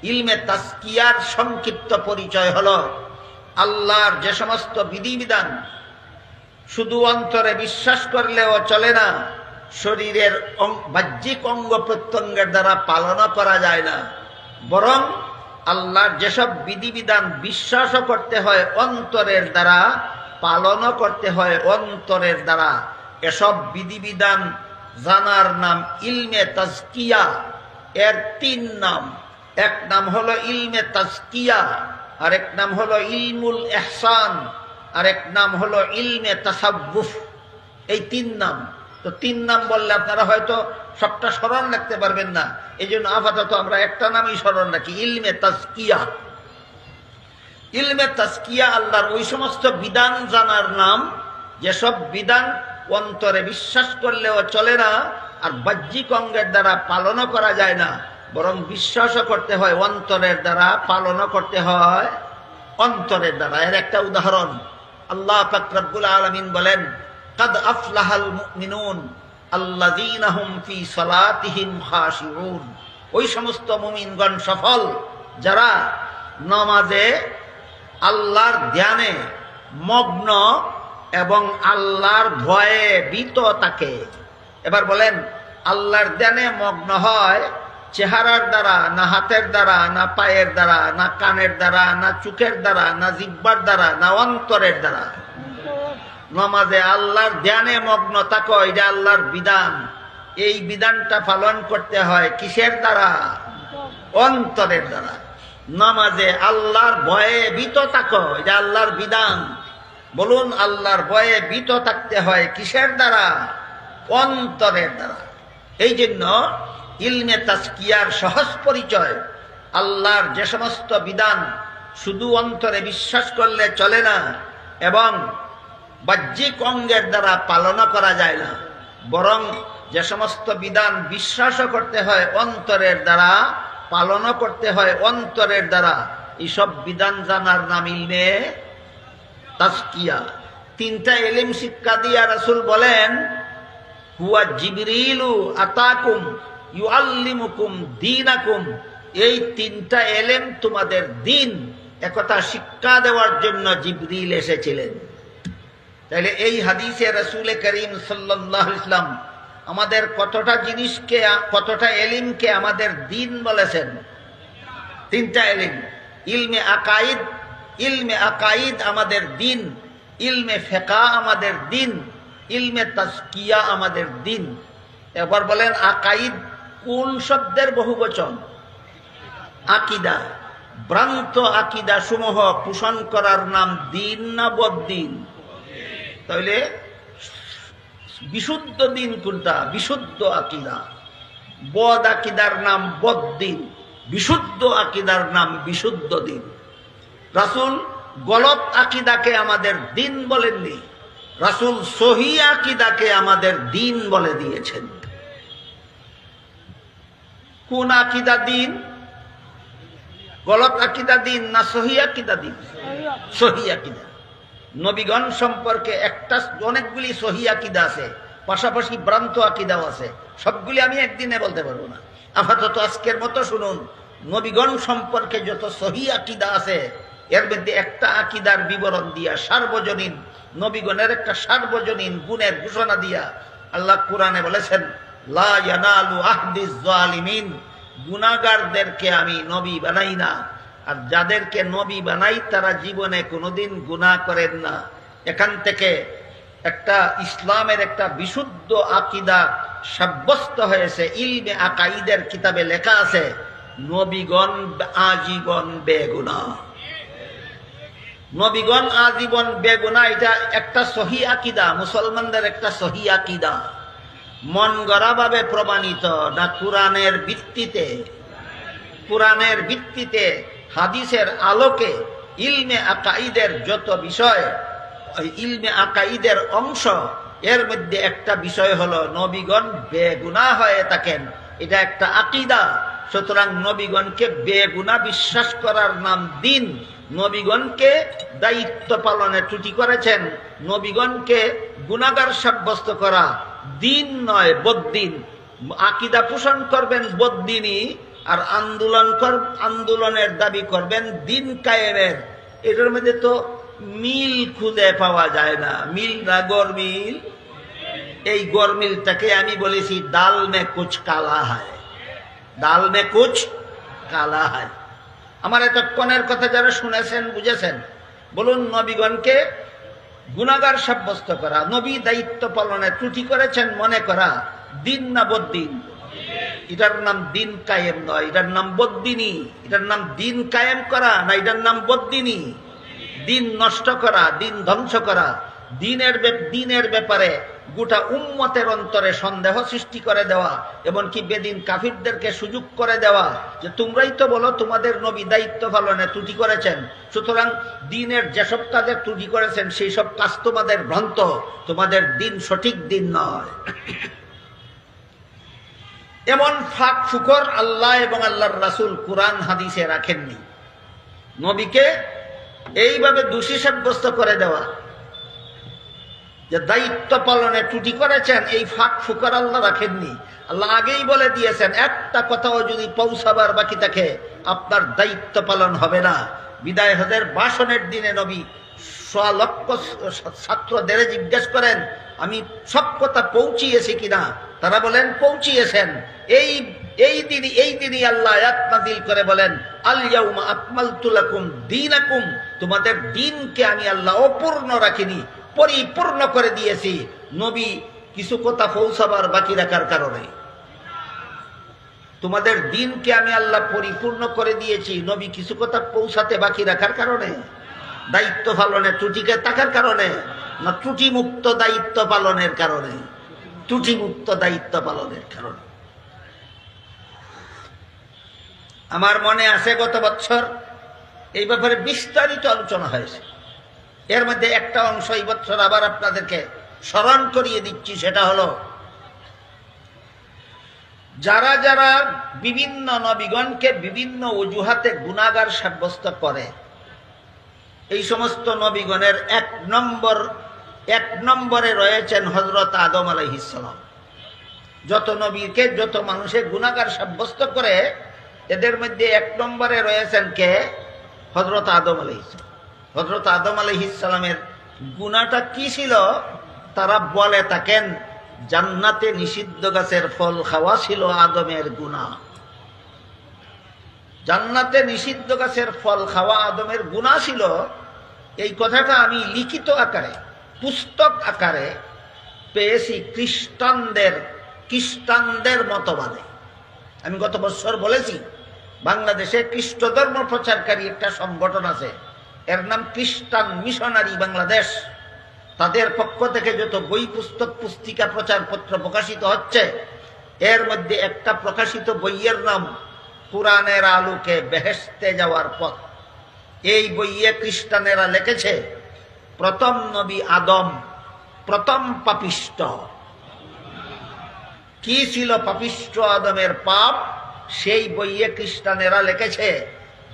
ইলমে তাজকিয়ার সংক্ষিপ্ত পরিচয় হলো আল্লাহর যে সমস্ত বিধিবিধান শুধু অন্তরে বিশ্বাস করলেও চলে না, শরীরের বাহ্যিক অঙ্গ প্রত্যঙ্গের দ্বারা পালন করা যায় না, বরং আল্লাহর যেসব বিধিবিধান বিশ্বাসও করতে হয় অন্তরের দ্বারা, পালনও করতে হয় অন্তরের দ্বারা, এসব বিধিবিধান জানার নাম ইলমে তাজকিয়া। এর 3 নাম। এক নাম হলো ইলমে তাজকিয়া, আরেক নাম হলো ইলমুল ইহসান, আরেক নাম হলো ইলমে তাসাব্বুফ। এই 3 নাম। তো 3 নাম বললে আপনারা হয়তো সবটা স্মরণ রাখতে পারবেন না, এই জন্য আপাতত আমরা একটা নামই স্মরণ রাখি, ইলমে তাজকিয়া। ইলমে তাজকিয়া আল্লাহর ওই সমস্ত বিধান জানার নাম, যেসব বিধান অন্তরে বিশ্বাস করলেও চলে না, আর বাহ্যিক অঙ্গের দ্বারা পালনও করা যায় না, বরং বিশ্বাসও করতে হয় অন্তরের দ্বারা, পালনও করতে হয় অন্তরের দ্বারা। এর একটা উদাহরণ আল্লাহ পাক রব্বুল আলামিন বলেন, কাদ আফলাহাল মুমিনুন আল্লাযীনা হুম ফি সালাতিহিম খাশিউন। ওই সমস্ত মুমিনগণ সফল যারা নামাজে আল্লাহর ধ্যানে মগ্ন এবং আল্লাহর ভয়ে ভীত থাকে। এবার বলেন, আল্লাহর ধ্যানে মগ্ন হয় চেহারার দ্বারা, না হাতের দ্বারা, না পায়ের দ্বারা, না কানের দ্বারা, না চোখের দ্বারা, না জিহ্বার দ্বারা, না অন্তরের দ্বারা? নামাজে আল্লাহর ধ্যানে মগ্ন থাকো, এটা আল্লাহর বিধান। এই বিধানটা পালন করতে হয় কিসের দ্বারা? অন্তরের দ্বারা। নামাজে আল্লাহর ভয়ে ভীত থাকো, এটা আল্লাহর বিধান। বলুন, আল্লাহর ভয়ে ভীত থাকতে হয় কিসের দ্বারা? অন্তরের দ্বারা। এই জন্য ইলমে তাজকিয়ার সহজ পরিচয়, আল্লাহর যে সমস্ত বিধান শুধু অন্তরে বিশ্বাস করলে চলে না এবং বাহ্যিক অঙ্গের দ্বারা পালন করা যায় না, বরং যে সমস্ত বিধান বিশ্বাসও করতে হয় অন্তরের দ্বারা, পালনও করতে হয় অন্তরের দ্বারা, এইসব বিধান জানার নাম ইলমে তাজকিয়া। 3টা ইলম শিক্ষা দিয়া রাসূল বলেন, হুয়া জিবরিলু আতাকুম ইউআল্লিমুকুম দীনাকুম। এই 3টা ইলম তোমাদের দিন, একথা শিক্ষা দেওয়ার জন্য জিবরিল এসেছিলেন। তাহলে এই হাদিসে রাসূল করিম সাল্লাল্লাহু আলাইহি ওয়াসাল্লাম আমাদের কতটা জিনিসকে, কতটা ইলমকে আমাদের দিন বলেছেন? 3টা ইলম। ইলমে আকাইদ, ইলমে আকাইদ আমাদের দিন, ইলমে ফিকহ আমাদের দিন, ইলমে তাজকিয়া আমাদের দিন। এবার বলেন, আকাইদ কোন শব্দের বহুবচন? আকিদা। ভ্রান্ত আকিদা সমূহ পোষণ করার নাম দিন না বদ্দিন? তাহলে বিশুদ্ধ দিন কোনটা? বিশুদ্ধ আকিদা। বদ আকিদার নাম বদ্দিন, বিশুদ্ধ আকিদার নাম বিশুদ্ধ দিন। রাসূল গলত আকিদাকে আমাদের দিন বলেননি, রাসূল সহি আকিদাকে আমাদের দিন বলে দিয়েছেন। কোন আকিদা দিন? গলত আকিদা দিন না সহি আকিদা দিন? সহি আকিদা। নবীগণ সম্পর্কে অনেকগুলি সহি আকিদা আছে, পাশাপাশি ভ্রান্ত আকিদাও আছে। সবগুলি আমি একদিনে বলতে পারবো না। আপাতত আজকের মতো শুনুন, নবীগণ সম্পর্কে যত সহি আকিদা আছে, এর মধ্যে একটা আকিদার বিবরণ দিয়া, সার্বজনীন নবীগণের একটা সার্বজনীন গুণের ঘোষণা দিয়া আল্লাহ কোরআনে বলেছেন, লা ইয়ানালু আহদিজ জালিমিন। গুনাহগারদেরকে আমি নবী বানাই না, আর যাদেরকে নবী বানাই তারা জীবনে কোনোদিন গুনাহ করেন না। এখান থেকে একটা ইসলামের একটা বিশুদ্ধ আকিদা সাব্যস্ত হয়েছে। ইলমে আকাইদের কিতাবে লেখা আছে, নবীগণ আজীবন বেগুনাহ। নবীগণ আজীবন বেগুনাহ, এটা একটা সহি আকিদা, মুসলমানদের একটা সহি আকিদা। মন গড়া ভাবে প্রমাণিত না, কোরআনের ভিত্তিতে। কোরআনের ভিত্তিতে, হাদিসের আলোকে ইলমে আকাইদের যত বিষয়, ইলমে আকাইদের অংশ, এর মধ্যে একটা বিষয় হলো নবীগণ বেগুনাহ হয়ে থাকেন। এটা একটা আকিদা। সুতরাং নবীগণকে বেগুনাহ বিশ্বাস করার নাম দিন। নবীগণকে দায়িত্ব পালনে ত্রুটি করেছেন, নবীগণকে গুনাহগার সাব্যস্ত করা দিন নয়, বদ্দিন। আকিদা পোষণ করবেন বদ্দিনী, আর আন্দোলনের দাবি করবেন দিন কায়েমের। এটার মধ্যে তো মিল খুঁজে পাওয়া যায় না। মিল না গরমিল? এই গরমিলটাকে আমি বলেছি দাল মে কুছ কালা হয়, দাল মে কুছ কালা হয়। আমার এতক্ষণের কথা যারা শুনেছেন, বুঝেছেন? বলুন, নবীগণকে গুনাহগার সাব্যস্ত করা, নবী দায়িত্ব পালনে ত্রুটি করেছেন মনে করা দিন না বদ্দিন? এটার নাম দিন কায়েম নয়, এটার নাম বদ্দিনী। এটার নাম দিন কায়েম করা না, এটার নাম বদ্দিনী। দিন নষ্ট করা, দিন ধ্বংস করা, দিনের ব্যাপারে গোটা উম্মতের অন্তরে সন্দেহ সৃষ্টি করে দেওয়া, এমনকি বেদিন কাফিরদেরকে সুযোগ করে দেওয়া যে তোমরাই তো বলো তোমাদের নবী দায়িত্ব পালনে ত্রুটি করেছেন, সুতরাং দিনের যেসব কাজে ত্রুটি করেছেন সেই সব কাজ তোমাদের ভ্রান্ত, তোমাদের দিন সঠিক দিন নয়। এমন ফাঁক ফুকর আল্লাহ এবং আল্লাহর রাসূল কুরআন হাদিসে রাখেননি। নবীকে এইভাবে দোষী সাব্যস্ত করে দেওয়া যে দায়িত্ব পালনে ত্রুটি করেছেন, এই ফাঁক ফুকর আল্লাহ রাখেননি। আল্লাহ আগেই বলে দিয়েছেন একটা কথাও যদি পৌঁছাবার বাকি থাকে আপনার দায়িত্ব পালন হবে না। বিদায় হজের ভাষণের দিনে নবী লক্ষ ছাত্রদের জিজ্ঞেস করেন আমি সব কথা পৌঁছিয়েছি কিনা, তারা বলেন পৌঁছিয়েছেন। এই দিনই আল্লাহ আয়াত নাযিল করে বলেন আল ইয়াউমা আকমালতু লাকুম দীনাকুম, তোমাদের দিনকে আমি আল্লাহ অপূর্ণ রাখিনি, পরিপূর্ণ করে দিয়েছি। নবী কিছু কথা পৌঁছাবার বাকি রাখার কারণে, তোমাদের দিনকে আমি আল্লাহ পরিপূর্ণ করে দিয়েছি, নবী কিছু কথা পৌঁছাতে বাকি রাখার কারণে, দায়িত্ব পালনে ত্রুটিকে থাকার কারণে, না ত্রুটিমুক্ত দায়িত্ব পালনের কারণে? ত্রুটিমুক্ত দায়িত্ব পালনের কারণে। আমার মনে আছে গত বছর এই ব্যাপারে বিস্তারিত আলোচনা হয়েছে। এর মধ্যে একটা অংশ এই বছর আবার আপনাদেরকে স্মরণ করিয়ে দিচ্ছি, সেটা হলো যারা যারা বিভিন্ন নবীগণকে বিভিন্ন অজুহাতে গুনাহগার সাব্যস্ত করে, এই সমস্ত নবীগণের এক নম্বরে রয়েছেন হযরত আদম আলাইহিস সালাম। যত নবীকে যত মানুষের গুনাহগার সাব্যস্ত করে এদের মধ্যে এক নম্বরে রয়েছেন কে? হযরত আদম আলাইহিস সালাম। হযরত আদম আলাইহিস সালামের গুনাহটা কি ছিল? তারা বলে থাকেন জান্নাতে নিষিদ্ধ গাছের ফল খাওয়া ছিল আদমের গুনাহ। জান্নাতে নিষিদ্ধ গাছের ফল খাওয়া আদমের গুনাহ ছিল, এই কথাটা আমি লিখিত আকারে পুস্তক আকারে পেয়েছি খ্রিস্টানদের মতবাদে। আমি গত বছর বলেছি বাংলাদেশে খ্রিস্ট ধর্ম প্রচারকারী একটা সংগঠন আছে, এর নাম খ্রিস্টান মিশনারি বাংলাদেশ। তাদের পক্ষ থেকে যত বই পুস্তক পুস্তিকা প্রচারপত্র প্রকাশিত হচ্ছে, এর মধ্যে একটা প্রকাশিত বইয়ের নাম কুরআনের আলোকে বেহেশতে যাওয়ার পথ। এই বইয়ে খ্রিস্টানেরা লিখেছে প্রথম নবী আদম প্রথম পাপিষ্ট। কি ছিল পাপিষ্ট আদমের পাপ? সেই বইয়ে খ্রিস্টানেরা লিখেছে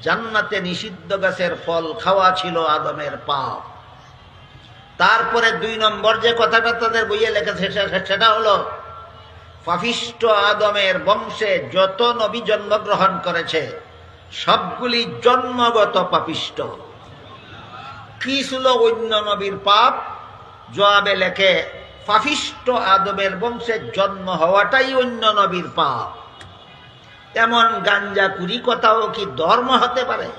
জান্নাতে নিষিদ্ধ গাছের ফল খাওয়া ছিল আদমের পাপ। তারপরে 2 নম্বর যে কথাটা তাদের বইয়ে লিখেছে সেটা হলো পাপিষ্ট আদমের বংশে যত নবী জন্মগ্রহণ করেছে সবগুলি জন্মগত পাপিষ্ট। কি ছিল অন্য নবীর পাপ? জবাবে লেখে পাপিষ্ট আদমের বংশে জন্ম হওয়াটাই অন্য নবীর পাপ। এমন গাঞ্জাকুরি কথাও কি ধর্ম হতে পারে?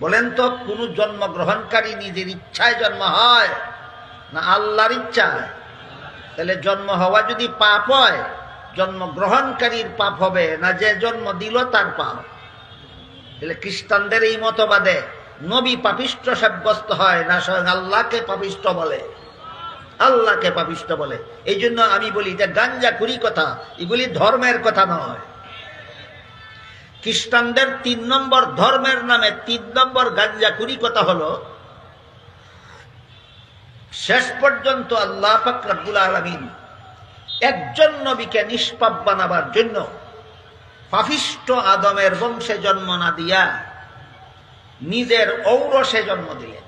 বলেন তো, কোন জন্মগ্রহণকারী নিজের ইচ্ছায় জন্ম হয় না আল্লাহর ইচ্ছায়? তাহলে জন্ম হওয়া যদি পাপ হয়, জন্মগ্রহণকারীর পাপ হবে না যে জন্ম দিল তার পাপ? তাহলে খ্রিস্টানদের এই মতবাদে নবী পাপিষ্ট সাব্যস্ত হয় না স্বয়ং আল্লাহকে পাপিষ্ট বলে? আল্লাহকে পাপিষ্ট বলে। এই জন্য আমি বলি এটা গাঞ্জাখুরি কথা, এগুলি ধর্মের কথা নয়। খ্রিস্টানদের 3 নম্বর ধর্মের নামে 3 নম্বর গাঞ্জাখুরি কথা হলো শেষ পর্যন্ত আল্লাহ পাক রব্বুল আলামিন একজন নবীকে নিষ্পাপ বানাবার জন্য পাপিষ্ট আদমের বংশে জন্ম না দিয়া নিজের ঔরসে জন্ম দিলেন।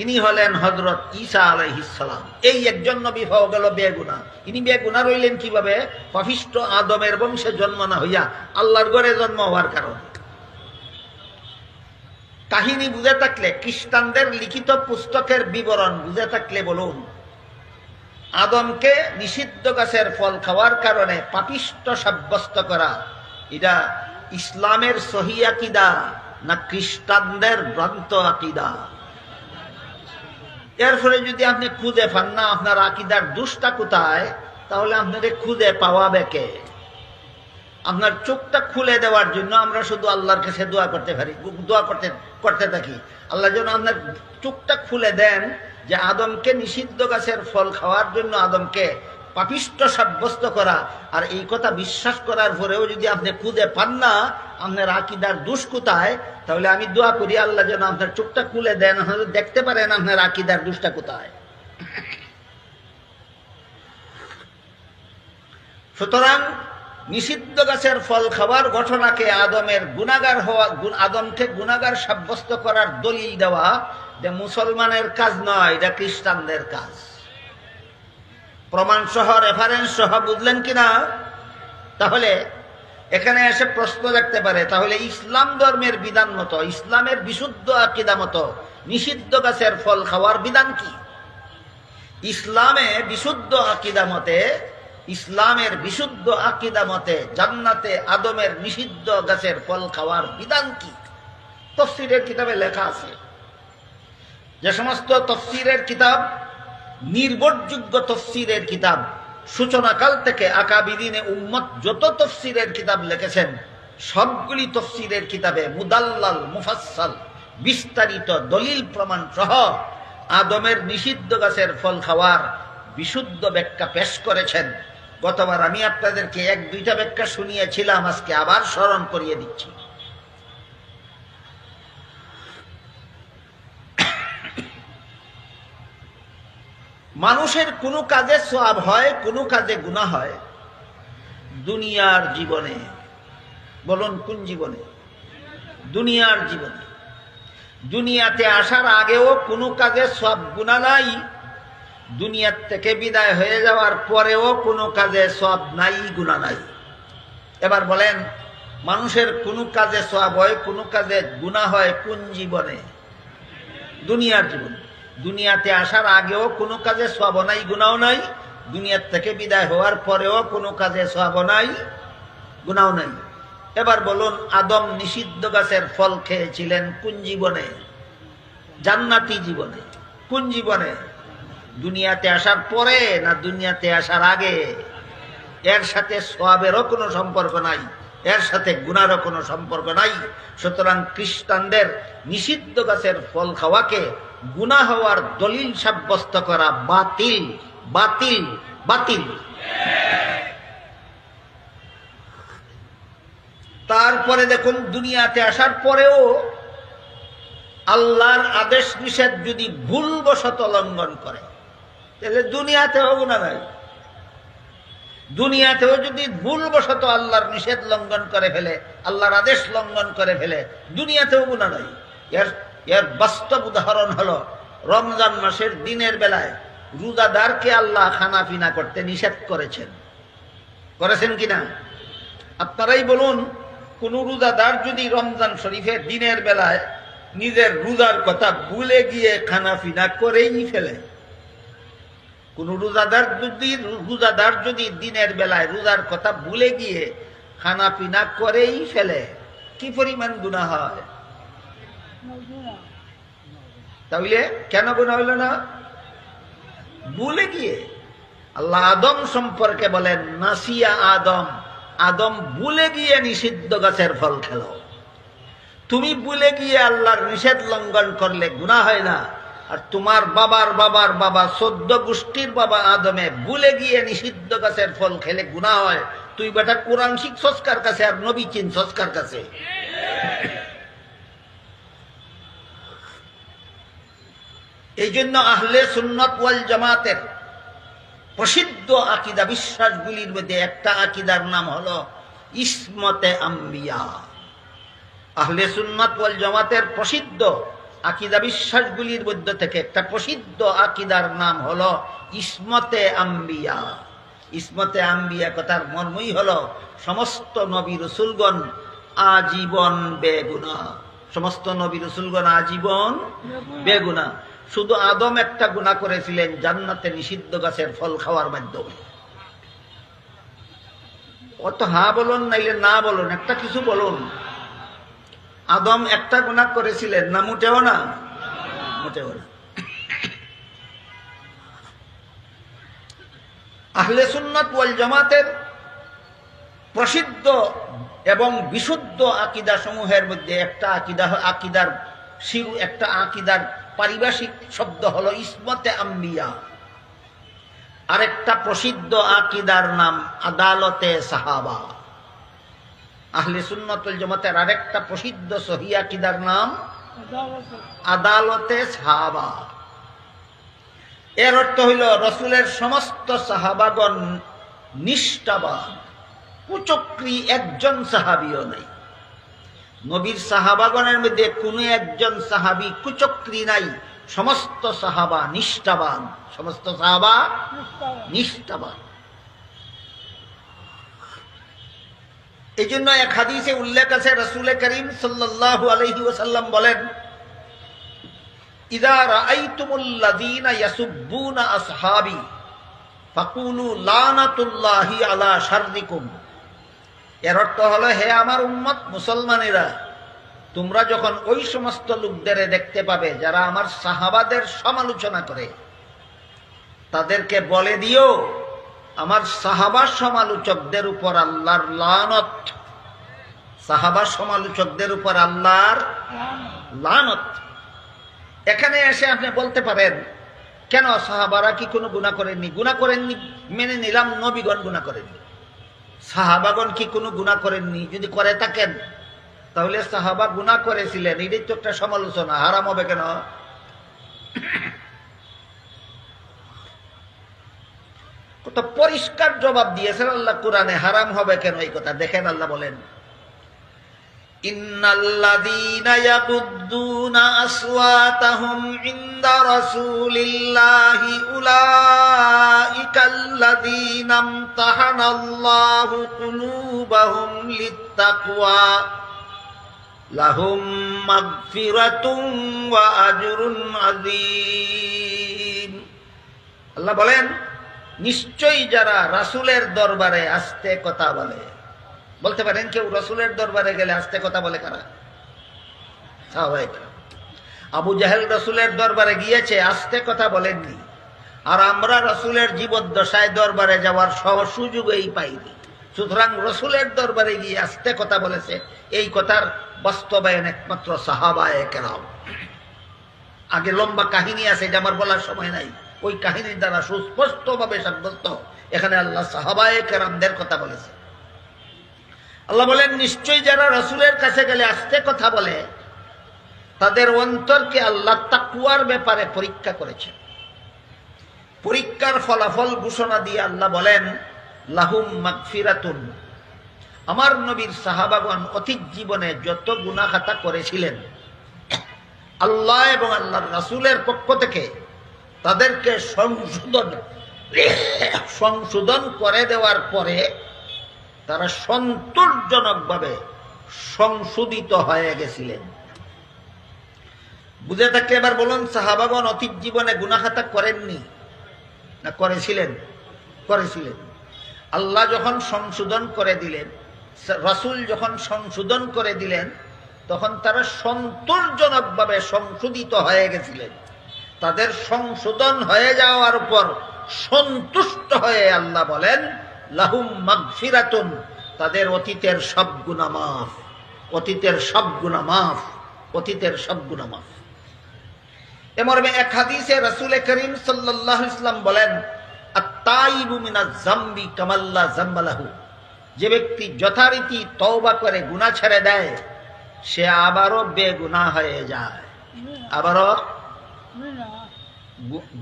ইনি হলেন হযরত ঈসা আলাইহিস সালাম। এই একজন নবী হয়ে গেল বেগুনাহ। ইনি বেগুনাহ রইলেন কিভাবে? পাপিষ্ট আদমের বংশে জন্ম না হইয়া আল্লাহর ঘরে জন্ম হওয়ার কারণে। কাহিনী বুঝে থাকলে, খ্রিস্টানদের লিখিত পুস্তকের বিবরণ বুঝে থাকলে বলুন, আদমকে নিষিদ্ধ গাছের ফল খাওয়ার কারণে পাপিষ্ট সাব্যস্ত করা এটা ইসলামের সহি আকীদা না খ্রিস্টানদের ভ্রান্ত আকীদা? এর ফলে যদি আপনি খুঁজে পান না আপনার আকীদার দোষটা কোথায়, তাহলে আপনাদের খুঁজে পাওয়াবে কে? আপনার চোখটা খুলে দেওয়ার জন্য আমরা শুধু আল্লাহর কাছে দোয়া করতে পারি, দোয়া করতে থাকি। আল্লাহ যেন আপনার চোখটা খুলে দেন যে আদমকে নিষিদ্ধ গাছের ফল খাওয়ার জন্য আদমকে পাপিষ্ট সাব্যস্ত করা, আর এই কথা বিশ্বাস করার পরেও যদি আপনি খুঁজে পান না আপনার আকীদার দোষ কোথায়, তাহলে আমি দোয়া করি আল্লাহ যেন আপনার চোখটা খুলে দেন, দেখতে পারেন আপনার আকীদার দোষটা কোথায়। সুতরাং নিষিদ্ধ গাছের ফল খাওয়ার ঘটনাকে আদমের গুনাহগার হওয়া, আদমকে গুনাহগার সাব্যস্ত করার দলিল দেওয়া যে মুসলমানের কাজ নয়, এটা খ্রিস্টানদের কাজ। প্রমাণ সহ, রেফারেন্স সহ, বুঝলেন কিনা? তাহলে এখানে এসে প্রশ্ন রাখতে পারে, তাহলে ইসলাম ধর্মের বিধান মতো, ইসলামের বিশুদ্ধ আকীদা মতো নিষিদ্ধ গাছের ফল খাওয়ার বিধান কি? ইসলামে বিশুদ্ধ আকীদা মতে, ইসলামের বিশুদ্ধ আকীদা মতে জান্নাতে আদমের নিষিদ্ধ গাছের ফল খাওয়ার বিধান কি? তাফসীরের কিতাবে লেখা আছে। যে সমস্ত তাফসীরের কিতাব নির্ভরযোগ্য তাফসীরের কিতাব, সূচনাকাল থেকে আকাবিরিনে উম্মত যত তাফসীরের কিতাব লিখেছেন সবগুলি তাফসীরের কিতাবে মুদাল্লাল মুফাসসাল বিস্তারিত দলিল প্রমাণ সহ আদমের নিষিদ্ধ গাছের ফল খাওয়ার বিশুদ্ধ ব্যাখ্যা পেশ করেছেন। গতবার আমি আপনাদেরকে 1-2টা ব্যাখ্যা শুনিয়েছিলাম, আজকে আবার স্মরণ করিয়ে দিচ্ছি। মানুষের কোনো কাজে সওয়াব হয়, কোনো কাজে গুনাহ হয় দুনিয়ার জীবনে। বলুন কোন জীবনে? দুনিয়ার জীবনে। দুনিয়াতে আসার আগেও কোনো কাজে সওয়াব গুনাহ নাই, দুনিয়ার থেকে বিদায় হয়ে যাওয়ার পরেও কোনো কাজে সওয়াব নাই, গুনাহ নাই। এবার বলেন, মানুষের কোনো কাজে সওয়াব হয়, কোনো কাজে গুনাহ হয় কোন জীবনে? দুনিয়ার জীবনে। দুনিয়াতে আসার আগেও কোনো কাজে সওয়াব নাই, গুনাহ নাই, দুনিয়ার থেকে বিদায় হওয়ার পরেও কোনো কাজে সওয়াব নাই, গুনাহ নাই। এবার বলুন, আদম নিষিদ্ধ গাছের ফল খেয়েছিলেন কোন জীবনে? জান্নাতি জীবনে। কোন জীবনে? দুনিয়াতে আসার পরে না দুনিয়াতে আসার আগে? এর সাথে সওয়াবেরও কোনো সম্পর্ক নাই, এর সাথে গুনাহরও কোনো সম্পর্ক নাই। সুতরাং খ্রিস্টানদের নিষিদ্ধ গাছের ফল খাওয়াকে গুনাহ হওয়ার দলিল সাব্যস্ত করা বাতিল, বাতিল, বাতিল। তারপরে দেখুন, দুনিয়াতে আসার পরেও আল্লাহর আদেশ নিষেধ যদি ভুলবশত লঙ্ঘন করে তাহলে দুনিয়াতেও গুনাহ নাই। দুনিয়াতেও যদি ভুলবশত আল্লাহর নিষেধ লঙ্ঘন করে ফেলে, আল্লাহর আদেশ লঙ্ঘন করে ফেলে, দুনিয়াতেও গুনাহ নাই। এর বাস্তব উদাহরণ হলো রমজান মাসের দিনের বেলায় রোজাদারকে আল্লাহ খানা পিনা করতে নিষেধ করেছেন। করেছেন কিনা? আপনারাই বলুন, কোন রোজাদার যদি রমজান শরীফের দিনের বেলায় নিজের রোজার কথা ভুলে গিয়ে খানা পিনা করেই ফেলে, কোন রোজাদার যদি দিনের বেলায় রোজার কথা ভুলে গিয়ে খানা পিনা করেই ফেলে, কি পরিমাণ গুনাহ হয়? তাহলে কেন গুনাহ হইল না? ভুলে গিয়ে। আল্লাহ আদম সম্পর্কে বলেন, নাসিয়া আদম, আদম ভুলে গিয়ে নিষিদ্ধ গাছের ফল খেলো। তুমি ভুলে গিয়ে আল্লাহর নিষেধ লঙ্ঘন করলে গুনাহ হয় না, আর তোমার বাবার বাবার বাবা 14 গোষ্ঠীর বাবা আদমে ভুলে গিয়ে নিষিদ্ধ গাছের ফল খেলে গুনাহ হয়। তুই বেটা কোরআন শিখছস কার কাছে আর নবী চিনছস কার কাছে? এই জন্য আহলে সুন্নাত ওয়াল জামাতের প্রসিদ্ধ আকীদা বিশ্বাসগুলির মধ্যে একটা আকীদার নাম হলো ইসমতে আম্বিয়া। আহলে সুন্নাত ওয়াল জামাতের প্রসিদ্ধ আকীদা বিশ্বাসগুলির মধ্যে থেকে একটা প্রসিদ্ধ আকীদার নাম হলো ইসমতে আম্বিয়া। ইসমতে আম্বিয়া কথার মর্মই হলো সমস্ত নবী রাসূলগণ আজীবন বেগুনাহ। সমস্ত নবী রাসূলগণ আজীবন বেগুনাহ। শুধু আদম একটা গুনাহ করেছিলেন জান্নাতে নিষিদ্ধ গাছের ফল খাওয়ার মাধ্যমে। অত হ্যাঁ বলুন নাইলে না বলুন, একটা কিছু বলুন। আদম একটা গুনাহ করেছিলেন না? মোটেও না, মোটেও না। আহলে সুন্নাত ওয়াল জামাতের প্রসিদ্ধ এবং বিশুদ্ধ আকীদা সমূহের মধ্যে একটা আকীদার পারিভাষিক শব্দ হলো ইসমতে আম্বিয়া। আরেকটা প্রসিদ্ধ আকীদার নাম আদালতে সাহাবা। আহলে সুন্নাত ওয়াল জামাতের আরেকটা প্রসিদ্ধ সহিহ আকীদার নাম আদালতে সাহাবা। এর অর্থ হইল রাসূলের সমস্ত সাহাবাগণ নিষ্ঠাবান, কুচক্রী একজন সাহাবীও নাই। নবীর সাহাবাগণের মধ্যে কোনো একজন সাহাবী কুচক্রী নাই। সমস্ত সাহাবা নিষ্ঠাবান, সমস্ত সাহাবা নিষ্ঠাবান। এই জন্য এক হাদিসে উল্লেখ আছে, রাসূল করিম সাল্লাল্লাহু আলাইহি ওয়াসাল্লাম বলেন, ইযা রাআইতুমুল্লাযীনা ইয়াসুব্বুনা আসহাবী ফাকুলু লানাতুল্লাহি আলা শাররিকুম। এর অর্থ হলো, হে আমার উম্মত মুসলমানেরা, তোমরা যখন ওই সমস্ত লোকদের দেখতে পাবে যারা আমার সাহাবাদের সমালোচনা করে, তাদেরকে বলে দিও আমার সাহাবা সমালোচকদের উপর আল্লাহর লানত। সাহাবা সমালোচকদের উপর আল্লাহর লানত। এখানে এসে আপনি বলতে পারেন, কেন সাহাবারা কি কোনো গুনাহ করেননি? গুনাহ করেননি মেনে নিলাম, নবীগণ গুনাহ করেননি। সাহাবাগণ কি কোনো গুনাহ করেননি? যদি করে থাকেন তাহলে সাহাবা গুনাহ করেছিলেন, এটাই তো একটা সমালোচনা, হারাম হবে কেন? কত পরিষ্কার জবাব দিয়েছেন আল্লাহ কোরআনে, হারাম হবে কেন এই কথা। দেখেন আল্লাহ বলেন, ইন্নাল্লাযীনা ইয়াগুদ্দুনা আসওয়াতাহুম ইনদা রাসূলিল্লাহি উলাইকাল্লাযীনা ইমতাহানাল্লাহু কুলুবাহুম লিত্তাকওয়া লাহুম মাগফিরাতুন ওয়া আজরুন আযীম। আল্লাহ বলেন, নিশ্চয়ই যারা রাসূলের দরবারে আস্তে কথা বলে। বলতে পারেন কেউ রাসূলের দরবারে গেলে আস্তে কথা বলে কারা? সাহাবায়ে। আবু জাহেল রাসূলের দরবারে গিয়েছে, আস্তে কথা বলেননি। আর আমরা রাসূলের জীবদ্দশায় দরবারে যাওয়ার সুযোগই পাইনি। সুতরাং রাসূলের দরবারে গিয়ে আস্তে কথা বলেছে, এই কথার বাস্তবায়ন একমাত্র সাহাবায়ে কেরাম। আগে লম্বা কাহিনী আছে, এটা আমার বলার সময় নাই। ওই কাহিনীর দ্বারা সুস্পষ্টভাবে সাব্যস্ত এখানে আল্লাহ সাহাবায়ে কেরামদের কথা বলেছে। আল্লাহ বলেন, নিশ্চয়ই যারা রাসূলের কাছে গেলে আস্তে কথা বলে, তাদের অন্তরকে আল্লাহ তাকওয়ার ব্যাপারে পরীক্ষা করেছেন। পরীক্ষার ফলাফল ঘোষণা দিয়ে আল্লাহ বলেন, লাহুম মাগফিরাতুন। আমার নবীর সাহাবাগণ অতীত জীবনে যত গুনাহ খাতা করেছিলেন, আল্লাহ এবং আল্লাহর রাসূলের পক্ষ থেকে তাদেরকে সংশোধন করে দেওয়ার পরে তারা সন্তোষজনকভাবে সংশোধিত হয়ে গেছিলেন। বুঝে থাকলে এবার বলুন, সাহাবাগণ অতীত জীবনে গুনাহ খাতা করেননি না করেছিলেন? করেছিলেন। আল্লাহ যখন সংশোধন করে দিলেন, রাসূল যখন সংশোধন করে দিলেন, তখন তারা সন্তোষজনকভাবে সংশোধিত হয়ে গেছিলেন। তাদের সংশোধন হয়ে যাওয়ার পর সন্তুষ্ট হয়ে আল্লাহ বলেন, লাহুম মাগফিরাতুন। তাদের অতীতের সব গুনাহ মাফ, অতীতের সব গুনাহ মাফ, অতীতের সব গুনাহ মাফ। এমর্মে এক হাদিসে রাসূল করিম সাল্লাল্লাহু আলাইহি ওয়াসাল্লাম বলেন, আত-তাইবু মিনাজ যামবি কামাল্লা যামবা লাহু। যে ব্যক্তি যথারীতি তওবা করে গুনাহ ছেড়ে দেয়, সে আবারও বেগুনাহ হয়ে যায়। আবারও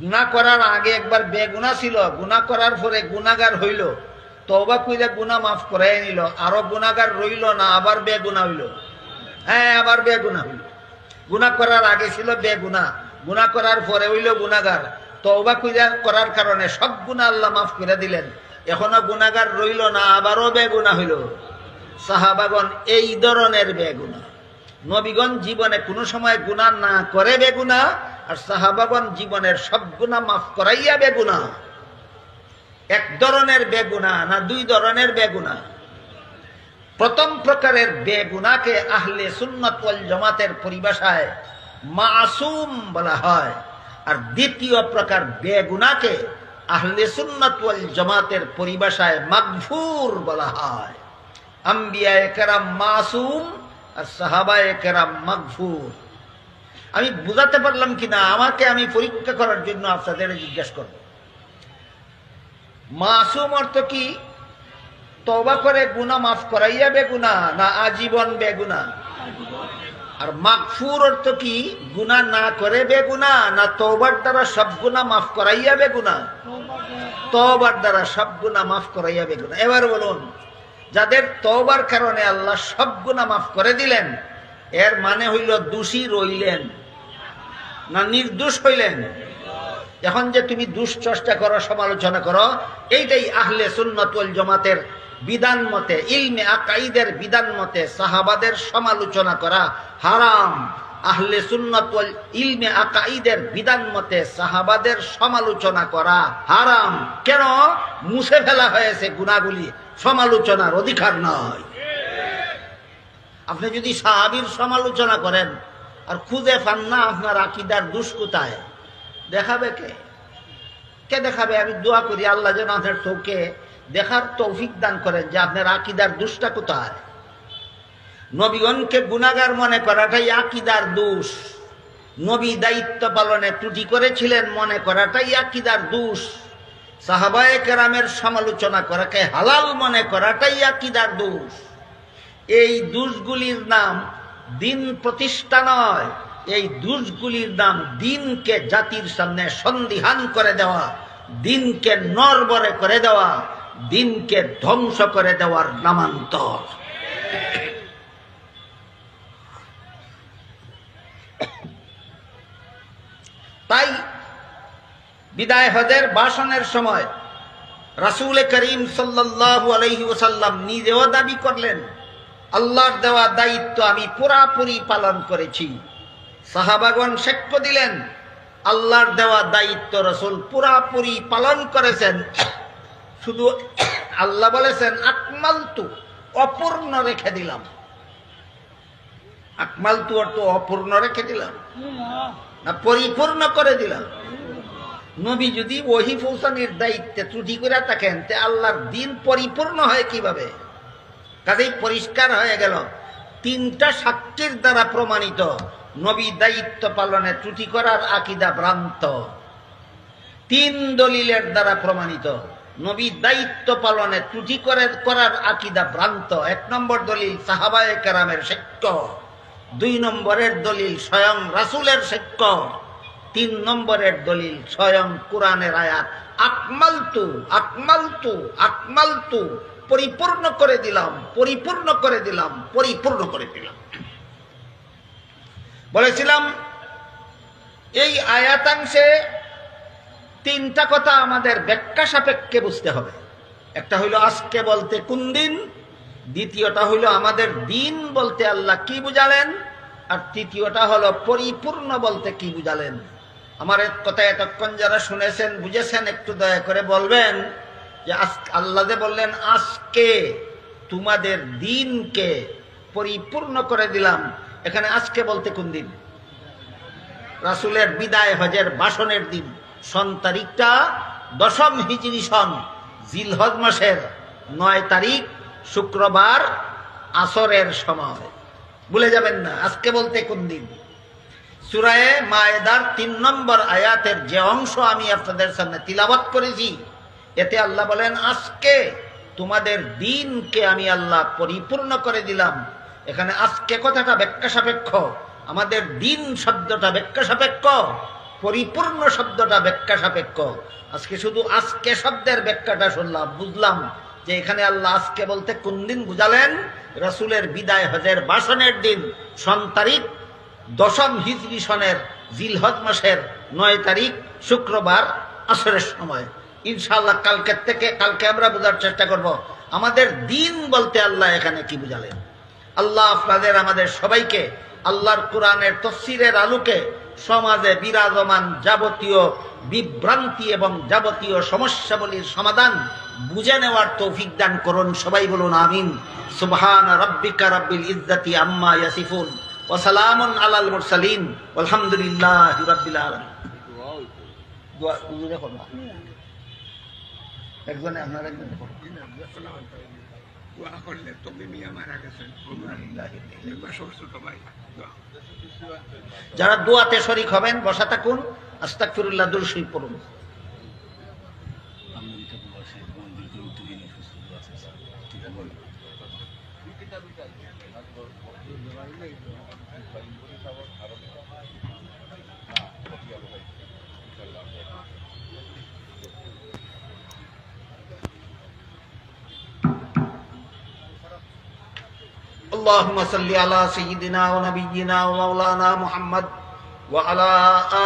গুনাহ করার আগে একবার বেগুনাহ ছিল, গুনাহ করার পরে গুনাহগার হইল, তওবা কইরা গুনাহ মাফ করে নিল, আরো গুনাহগার রইল না, আবার বেগুনাহ হইল। হ্যাঁ, আবার বেগুনাহ হইল। গুনাহ করার আগে ছিল বেগুনাহ, গুনাহ করার পরে হইল গুনাহগার। তওবা করার কারণে সব গুনাহ আল্লাহ মাফ করে দিলেন, এখনো গুনাহগার রইল না, আবারও বেগুনাহ হইল। সাহাবাগণ এই ধরনের বেগুনাহ। নবীগণ জীবনে কোনো সময় গুনাহ না করে বেগুনাহ, আর সাহাবাগণ জীবনের সব গুনাহ মাফ করাইয়া বেগুনাহ। এক ধরনের বেগুনাহ না দুই ধরনের বেগুনাহ? প্রথম প্রকারের বেগুনাহকে আহলে সুন্নাত ওয়াল জামাতের পরিভাষায় মাসুম বলা হয়, আর দ্বিতীয় প্রকার বেগুনাহকে আহলে সুন্নাত ওয়াল জামাতের পরিভাষায় মাগফুর বলা হয়। আম্বিয়ায়ে কেরাম মাসুম আর সাহাবায়ে কেরাম মাগফুর। আমি বুঝাতে পারলাম কিনা আমাকে আমি পরীক্ষা করার জন্য আপনাদের জিজ্ঞাসা করব। মাসুম অর্থ কি? তওবা করে গুনাহ মাফ করাইয়া বেগুনা না আজীবন বেগুনা? আর মাগফুর অর্থ কি? গুনাহ না করে বেগুনা না তওবার দ্বারা সব গুনাহ মাফ করাইয়া বেগুনা? তওবার দ্বারা সব গুনাহ মাফ করাইয়া বেগুনা। এবার বলুন, যাদের তওবার কারণে আল্লাহ সব গুনাহ মাফ করে দিলেন, এর মানে হইল দোষী রইলেন না নির্দোষ হইলেন? এখন যে তুমি দুশ্চর্চা করো, সমালোচনা করো, এইটাই আহলে সুন্নাত ওয়াল জামাতের বিধান মতে, ইলমে আকাইদের বিধান মতে সাহাবাদের সমালোচনা করা হারাম। আহলে সুন্নাত ওয়াল ইলমে আকাইদের বিধান মতে সাহাবাদের সমালোচনা করা হারাম। কেন? মুছে ফেলা হয়েছে গুনাহগুলি, সমালোচনার অধিকার নয়। আপনি যদি সাহাবীর সমালোচনা করেন আর খুঁজে পান না আপনার আকীদার দোষ কোথায়, দেখাবে কে? কে দেখাবে? আমি দোয়া করি আল্লাহ যেন আপনার চোখে দেখার তৌফিক দান করেন যে আপনার আকীদার দোষটা কোথায়। নবীগণকে গুনাহগার মনে করাটাই আকীদার দোষ। নবী দায়িত্ব পালনে ত্রুটি করেছিলেন মনে করাটাই আকীদার দোষ। সাহাবায়ে কেরামের সমালোচনা করাকে হালাল মনে করাটাই আকীদার দোষ। এই দোষগুলির নাম দিন প্রতিষ্ঠা নয়, এই দোষগুলির নাম দিনকে জাতির সামনে সন্দিহান করে দেওয়া, দিনকে নড়বড়ে করে দেওয়া, দিনকে ধ্বংস করে দেওয়ার নামান্তর। তাই বিদায় হজের ভাষণের সময় রাসূল করিম সাল্লাল্লাহু আলাইহি ওয়াসাল্লাম নিজেও দাবি করলেন, আল্লাহর দেওয়া দায়িত্ব আমি পুরাপুরি পালন করেছি। সাহাবাগণ সাক্ষ্য দিলেন, আল্লাহর দেওয়া দায়িত্ব রাসূল পুরাপুরি পালন করেছেন। শুধু আল্লাহ বলেছেন আকমালতু, অপূর্ণ রেখে দিলাম। আকমালতু অর্থ অপূর্ণ রেখে দিলাম না পরিপূর্ণ করে দিলাম? নবী যদি ওহী পৌঁছানোর দায়িত্বে ত্রুটি করে থাকেন, তে আল্লাহর দিন পরিপূর্ণ হয় কিভাবে? কাজেই পরিষ্কার হয়ে গেল, তিনটা সাক্ষীর দ্বারা প্রমাণিত নবী দায়িত্ব পালনে ত্রুটি করার আকীদা ভ্রান্ত। তিন দলিলের দ্বারা প্রমাণিত নবী দায়িত্ব পালনে ত্রুটি করার আকীদা ভ্রান্ত। এক নম্বর দলিল সাহাবায়ে কেরামের সাক্ষ্য, দুই নম্বরের দলিল স্বয়ং রাসূলের সাক্ষ্য, তিন নম্বরের দলিল স্বয়ং কোরআনের আয়াত আকমালতু আকমালতু আকমালতু, পরিপূর্ণ করে দিলাম, পরিপূর্ণ করে দিলাম, পরিপূর্ণ করে দিলাম। বলেছিলাম এই আয়াতাংশে তিনটা কথা আমাদের ব্যাখ্যা সাপেক্ষে বুঝতে হবে। একটা হইল আজকে বলতে কোন দিন, দ্বিতীয়টা হইল আমাদের দিন বলতে আল্লাহ কি বুঝালেন, আর তৃতীয়টা হলো পরিপূর্ণ বলতে কি বুঝালেন। আমার কথা এতক্ষণ যারা শুনেছেন বুঝেছেন, একটু দয়া করে বলবেন যে আল্লাহ যে বললেন আজকে তোমাদের দিনকে পরিপূর্ণ করে দিলাম, এখানে আজকে বলতে কোন দিন? রাসূলের বিদায় হজের ভাষণের দিন। সন তারিখটা 10ম হিজরি সন জিলহজ মাসের 9 তারিখ শুক্রবার আসরের সময়। ভুলে যাবেন না আজকে বলতে কোন দিন। সূরা মায়েদার 3 নম্বর আয়াতের যে অংশ আমি আপনাদের সামনে তিলাওয়াত করেছি, এতে আল্লাহ বলেন আজকে তোমাদের দিনকে আমি আল্লাহ পরিপূর্ণ করে দিলাম। এখানে আজকে কথাটা ব্যাখ্যা সাপেক্ষ, আমাদের দিন শব্দটা ব্যাখ্যা সাপেক্ষ, পরিপূর্ণ শব্দটা ব্যাখ্যা সাপেক্ষ। আজকে শুধু আজকে শব্দের ব্যাখ্যাটা শুনলাম, বুঝলাম যে এখানে আল্লাহ আজকে বলতে কোন দিন বুঝালেন? রাসূলের বিদায় হজের ভাষণের দিন, সন তারিখ 10ম হিজরি সনের জিলহজ মাসের 9 তারিখ শুক্রবার আসরের সময়। ইনশাআল্লাহ কালকে আমরা বোঝার চেষ্টা করব আমাদের দিন বলতে আল্লাহ এখানে কি বুঝালেন। আল্লাহ আপনাদের আমাদের সবাইকে আল্লাহর কোরআনের তাফসীরের আলোকে সমাজে বিরাজমান যাবতীয় বিভ্রান্তি এবং যাবতীয় সমস্যাবলীর সমাধান বুঝে নেওয়ার তৌফিক দান করুন। সবাই বলুন আমিন। সুবহান রাব্বিকা রাব্বিল ইজ্জাতি আম্মা ইয়াসিফুন ওয়া সালামুন আলাল মুরসালিন ওয়ালহামদুলিল্লাহি রাব্বিল আলামিন। দোয়া উজুরে করবা একজনে আপনার একজনে করুন। দোয়া করলে তবে মিয়া মারা গেছেন ছোট ভাই যারা দোয়াতে শরীক হবেন বসা থাকুন, আস্তাগফিরুল্লাহ দুরূদ শরীফ পড়ুন। اللهم صل على سيدنا ونبينا ومولانا محمد وعلى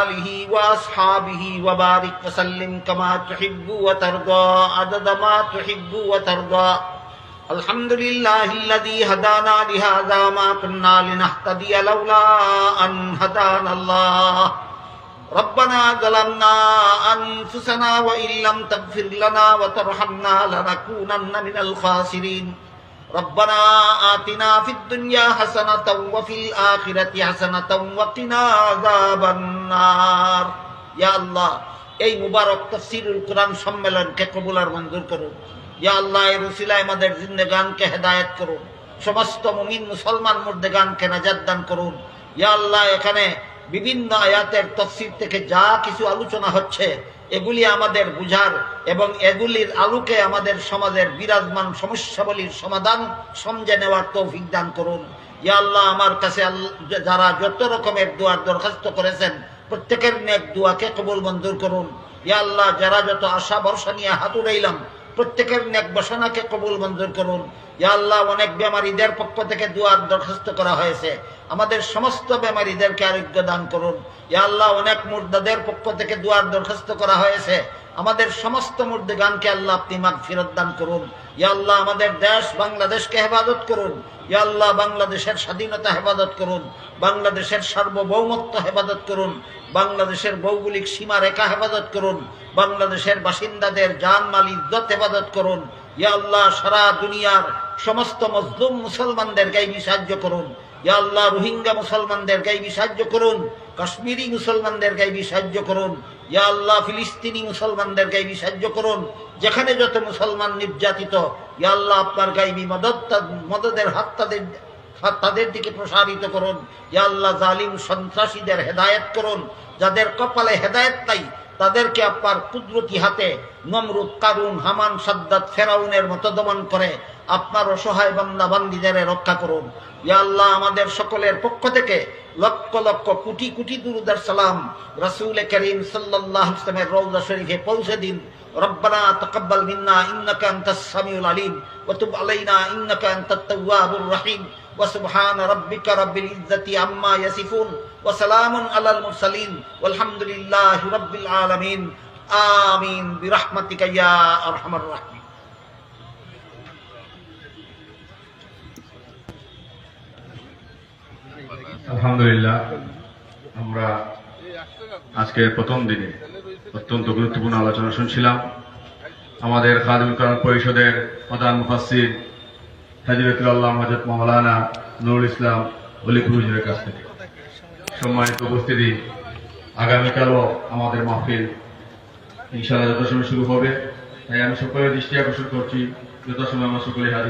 آله وأصحابه وبارك وسلم كما تحب وترضى عدد ما تحب وترضى الحمد لله الذي هدانا لهذا ما كنا لنهتدي لولا أن هدانا الله ربنا ظلمنا أنفسنا وإن لم تغفر لنا وترحمنا لنكونن من الخاسرين ربنا آتنا في الدنيا حسنة وفي الآخرة حسنة وقنا عذاب النار يا الله এই মুবারক তাফসীরুল কোরআন সম্মেলনকে কবুল আর মঞ্জুর করুন। ইয়া আল্লাহ এর উসিলায় আমাদের জিন্দেগানকে হেদায়েত করুন, সমস্ত মুমিন মুসলমান মুর্দেগানকে নাজাত দান করুন। ইয়া আল্লাহ এখানে বিভিন্ন আয়াতের তাফসীর থেকে যা কিছু আলোচনা হচ্ছে এগুলি আমাদের বুঝার এবং এগুলির আলোকে আমাদের সমাজের বিরাজমান সমস্যাবলীর সমাধান সমঝে নেওয়ার তৌফিক দান করুন। ইয়া আল্লাহ আমার কাছে যারা যত রকমের দোয়ার দরখাস্ত করেছেন প্রত্যেকের নেক দোয়াকে কবুল মঞ্জুর করুন। ইয়া আল্লাহ যারা যত আশা ভরসা নিয়ে হাত উঠাইলাম প্রত্যেকের নেক বাসনাকে কবুল মঞ্জুর করুন। ইয়া আল্লাহ অনেক বেমারীদের পক্ষ থেকে দোয়ার দরখাস্ত করা হয়েছে, আমাদের সমস্ত বেমারীদেরকে আরোগ্য দান করুন। ইয়া আল্লাহ অনেক মুর্দাদের পক্ষ থেকে দোয়ার দরখাস্ত করা হয়েছে, আমাদের সমস্ত মুর্দেগানকে আল্লাহ আপনি মাগফিরাত দান করুন। ইয়া আল্লাহ আমাদের দেশ বাংলাদেশকে হেফাজত করুন। ইয়া আল্লাহ বাংলাদেশের স্বাধীনতা হেফাজত করুন, বাংলাদেশের সার্বভৌমত্ব হেফাজত করুন, বাংলাদেশের ভৌগোলিক সীমা রেখা হেফাজত করুন, বাংলাদেশের বাসিন্দাদের জান মাল ইজ্জত হেফাজত করুন। ইয়া আল্লাহ সারা দুনিয়ার সমস্ত মজলুম মুসলমানদের গাইবি সাহায্য করুন। ইয়া আল্লাহ রোহিঙ্গা মুসলমানদের গাইবি সাহায্য করুন, কাশ্মীরি মুসলমানদের গাইবি সাহায্য করুন। ইয়া আল্লাহ ফিলিস্তিনি মুসলমানদের গাইবি সাহায্য করুন, যেখানে যত মুসলমান নির্যাতিত ইয়া আল্লাহ আপনার গাইবি মদদের হাত তাদের দিকে প্রসারিত করুন। ইয়া আল্লাহ জালিম সন্ত্রাসীদের হেদায়েত করুন, যাদের কপালে হেদায়েত নাই তাদেরকে আপনার কুদরতি হাতে নমরুদ, কারুন, হামান, সাদ্দাত, ফেরাউনের মতো দমন করে আপনার অসহায় বান্দা বান্দীদের রক্ষা করুন। ইয়া আল্লাহ আমাদের সকলের পক্ষ থেকে লক্ষ লক্ষ কোটি কোটি দুরূদ আর সালাম রাসূল করিম সাল্লাল্লাহু আলাইহি ওয়াসাল্লামের রওজা শরীফে পৌঁছে দিন। রব্বানা তাকাব্বাল মিন্না ইন্নাকা আনতাস সামিউল আলিম ওয়া তুব আলাইনা ইন্নাকা আনতাত তাওয়াবুর রহিম ওয়া সুবহান রাব্বিকা রাব্বিল ইজ্জাতি আম্মা ইয়াসিফুন ওয়া সালামুন আলাল মুরসালিন ওয়ালহামদুলিল্লাহি রাব্বিল আলামিন আমিন বিরহমাতিকা ইয়া আরহামার রাহিমিন। আলহামদুলিল্লাহ, আমরা আজকের প্রথম দিনে অত্যন্ত গুরুত্বপূর্ণ আলোচনা শুনছিলাম আমাদের খাদিমুল কোরআন পরিষদের প্রধান মুফাসসির হাজরাতুল আল্লামা হযরত মাওলানা নুরুল ইসলাম অলিপুর হুজুরের কাছ থেকে। সম্মানিত উপস্থিতি, আগামীকালও আমাদের মাহফিল ইনশাআল্লাহ যথাসময়ে শুরু হবে, তাই আমি সকলের দৃষ্টি আকর্ষণ করছি যথাসময়ে আমরা সকলে হাজির